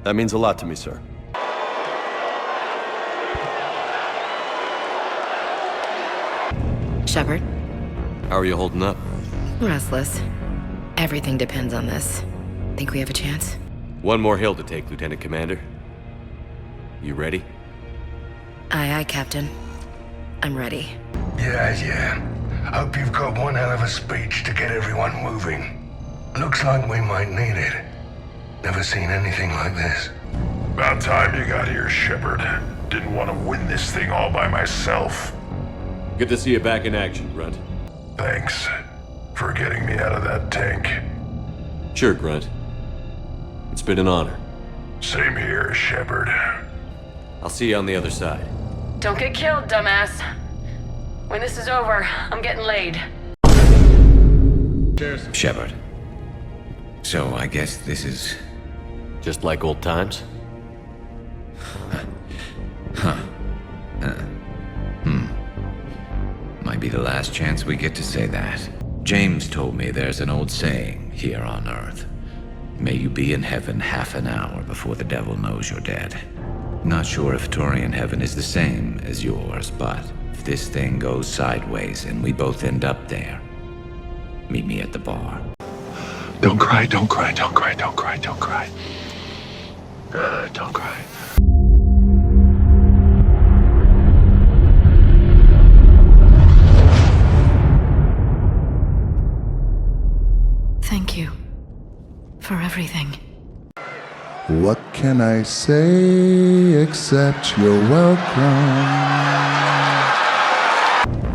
That means a lot to me, sir. Shepard? How are you holding up? Restless. Everything depends on this. Think we have a chance? One more hill to take, Lieutenant Commander. You ready? Aye, aye, Captain. I'm ready. Yeah. Hope you've got one hell of a speech to get everyone moving. Looks like we might need it. Never seen anything like this. About time you got here, Shepard. Didn't want to win this thing all by myself. Good to see you back in action, Grunt. Thanks for getting me out of that tank. Sure, Grunt. It's been an honor. Same here, Shepard. I'll see you on the other side. Don't get killed, dumbass. When this is over, I'm getting laid. Cheers. Shepard. So I guess this is... just like old times? Might be the last chance we get to say that. James told me there's an old saying here on Earth. May you be in heaven half an hour before the devil knows you're dead. Not sure if Turian heaven is the same as yours, but if this thing goes sideways and we both end up there, meet me at the bar. Don't cry, don't cry, don't cry, don't cry, don't cry. Don't cry. Thank you for everything. What can I say except you're welcome?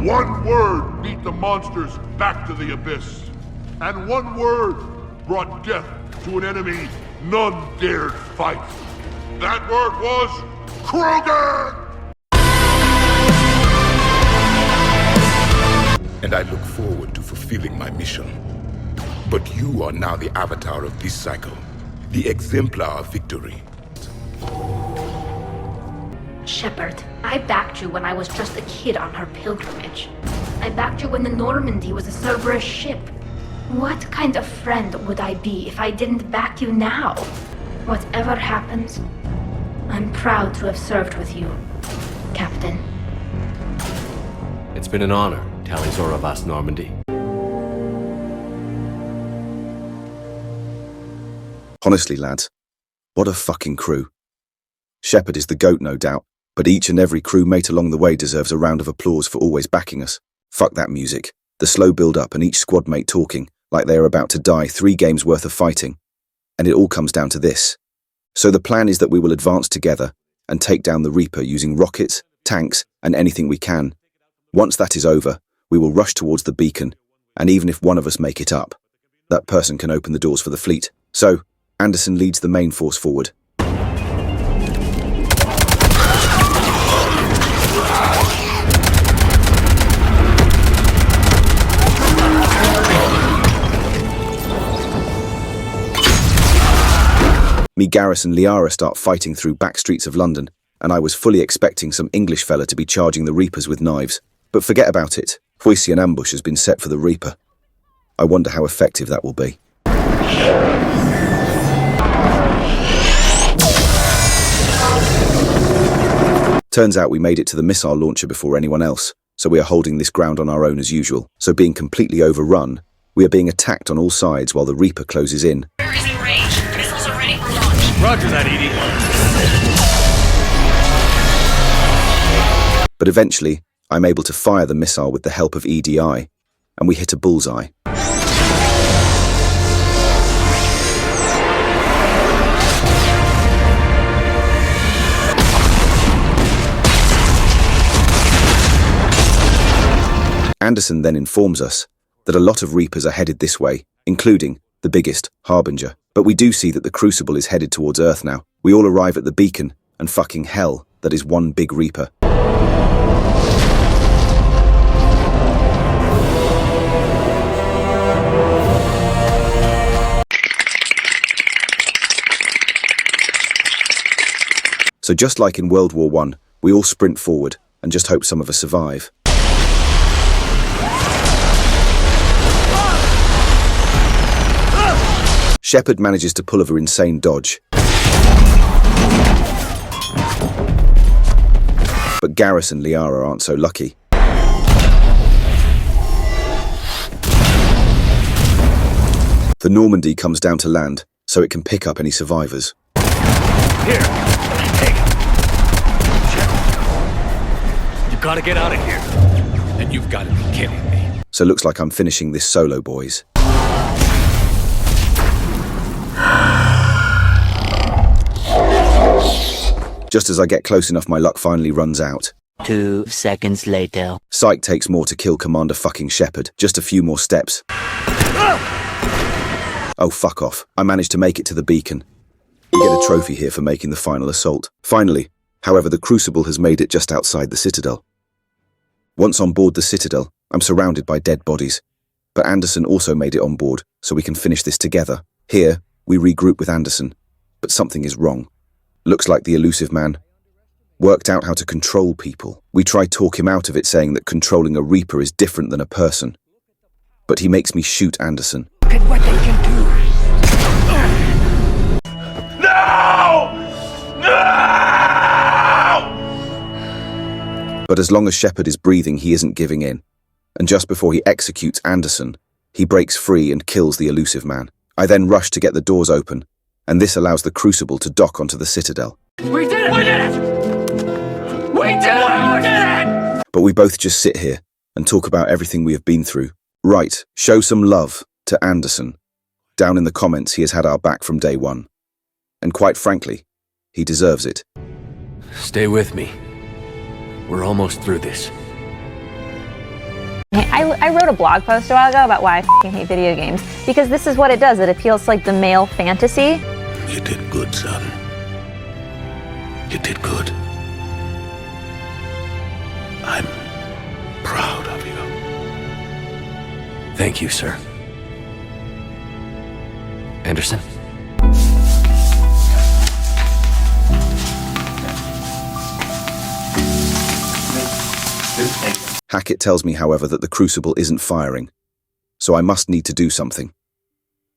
One word beat the monsters back to the abyss. And one word brought death to an enemy none dared fight. That word was Krogan! And I look forward to fulfilling my mission. But you are now the avatar of this cycle, the exemplar of victory. Shepard, I backed you when I was just a kid on her pilgrimage. I backed you when the Normandy was a Cerberus ship. What kind of friend would I be if I didn't back you now? Whatever happens, I'm proud to have served with you, Captain. It's been an honor, Talizor of As Normandy. Honestly, lads, what a fucking crew. Shepard is the GOAT, no doubt, but each and every crewmate along the way deserves a round of applause for always backing us. Fuck that music, the slow build-up and each squad mate talking like they are about to die 3 games worth of fighting. And it all comes down to this. So the plan is that we will advance together and take down the Reaper using rockets, tanks, and anything we can. Once that is over, we will rush towards the beacon, and even if one of us make it up, that person can open the doors for the fleet. So, Anderson leads the main force forward. Me, Garrus and Liara start fighting through back streets of London, and I was fully expecting some English fella to be charging the Reapers with knives. But forget about it. Thessia and ambush has been set for the Reaper. I wonder how effective that will be. Turns out we made it to the missile launcher before anyone else, so we are holding this ground on our own as usual. So being completely overrun, we are being attacked on all sides while the Reaper closes in. Reaper is in range. Missiles are ready for launch. Roger that, Edie. But eventually, I'm able to fire the missile with the help of EDI, and we hit a bullseye. Anderson then informs us that a lot of Reapers are headed this way, including the biggest, Harbinger. But we do see that the Crucible is headed towards Earth now. We all arrive at the beacon, and fucking hell, that is one big Reaper. So just like in World War I, we all sprint forward and just hope some of us survive. Shepard manages to pull over insane dodge. But Garrus and Liara aren't so lucky. The Normandy comes down to land, so it can pick up any survivors. Here! Take it! You gotta get out of here. And you've gotta be kidding me. So looks like I'm finishing this solo, boys. Just as I get close enough, my luck finally runs out. 2 seconds later. Psych takes more to kill Commander fucking Shepard. Just a few more steps. Oh, fuck off. I managed to make it to the beacon. We get a trophy here for making the final assault. Finally, however, the Crucible has made it just outside the Citadel. Once on board the Citadel, I'm surrounded by dead bodies. But Anderson also made it on board, so we can finish this together. Here, we regroup with Anderson, but something is wrong. Looks like the elusive man worked out how to control people. We try talk him out of it, saying that controlling a Reaper is different than a person. But he makes me shoot Anderson. Look at what they can do. No! No! But as long as Shepard is breathing, he isn't giving in. And just before he executes Anderson, he breaks free and kills the elusive man. I then rush to get the doors open, and this allows the Crucible to dock onto the Citadel. We did it! We did it! We did it! We did it! But we both just sit here and talk about everything we have been through. Right, show some love to Anderson. Down in the comments, he has had our back from day one. And quite frankly, he deserves it. Stay with me. We're almost through this. I wrote a blog post a while ago about why I f***ing hate video games, because this is what it does. It appeals to like the male fantasy. You did good, son. You did good. I'm proud of you. Thank you, sir. Anderson? Hackett tells me, however, that the Crucible isn't firing, so I must need to do something.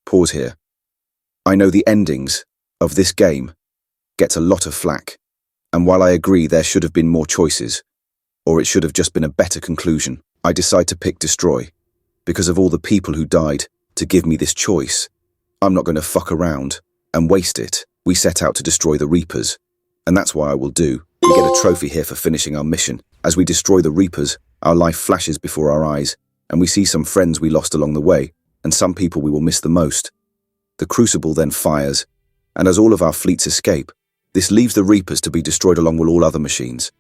Pause here. I know the endings of this game gets a lot of flack, and while I agree there should have been more choices, or it should have just been a better conclusion, I decide to pick Destroy, because of all the people who died to give me this choice. I'm not going to fuck around and waste it. We set out to destroy the Reapers, and that's why I will do. We get a trophy here for finishing our mission. As we destroy the Reapers, our life flashes before our eyes, and we see some friends we lost along the way, and some people we will miss the most. The Crucible then fires, and as all of our fleets escape, this leaves the Reapers to be destroyed along with all other machines.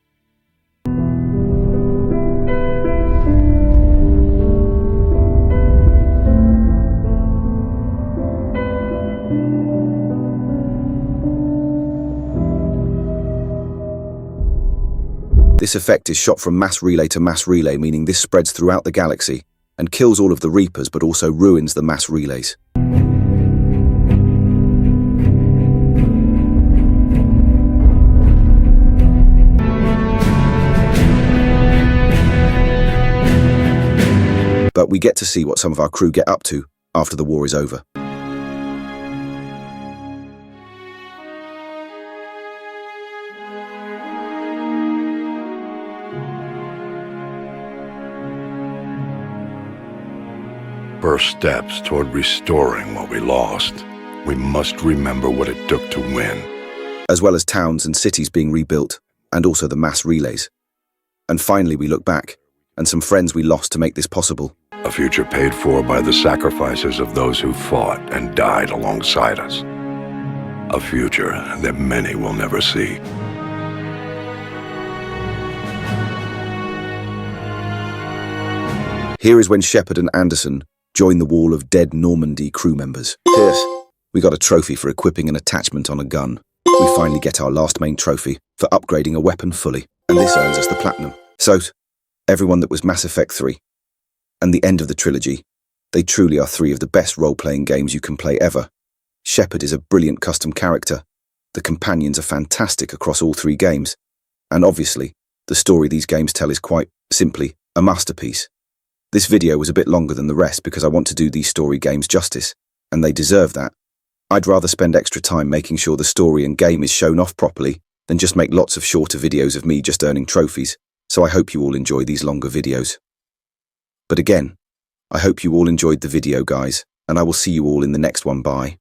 This effect is shot from mass relay to mass relay, meaning this spreads throughout the galaxy and kills all of the Reapers, but also ruins the mass relays. But we get to see what some of our crew get up to after the war is over. First steps toward restoring what we lost. We must remember what it took to win. As well as towns and cities being rebuilt, and also the mass relays. And finally we look back, and some friends we lost to make this possible. A future paid for by the sacrifices of those who fought and died alongside us. A future that many will never see. Here is when Shepard and Anderson join the wall of dead Normandy crew members. Pierce, we got a trophy for equipping an attachment on a gun. We finally get our last main trophy for upgrading a weapon fully, and this earns us the platinum. So, everyone that was Mass Effect 3 and the end of the trilogy, they truly are 3 of the best role-playing games you can play ever. Shepard is a brilliant custom character, the companions are fantastic across all 3 games, and obviously, the story these games tell is quite simply a masterpiece. This video was a bit longer than the rest because I want to do these story games justice, and they deserve that. I'd rather spend extra time making sure the story and game is shown off properly than just make lots of shorter videos of me just earning trophies, so I hope you all enjoy these longer videos. But again, I hope you all enjoyed the video, guys, and I will see you all in the next one. Bye.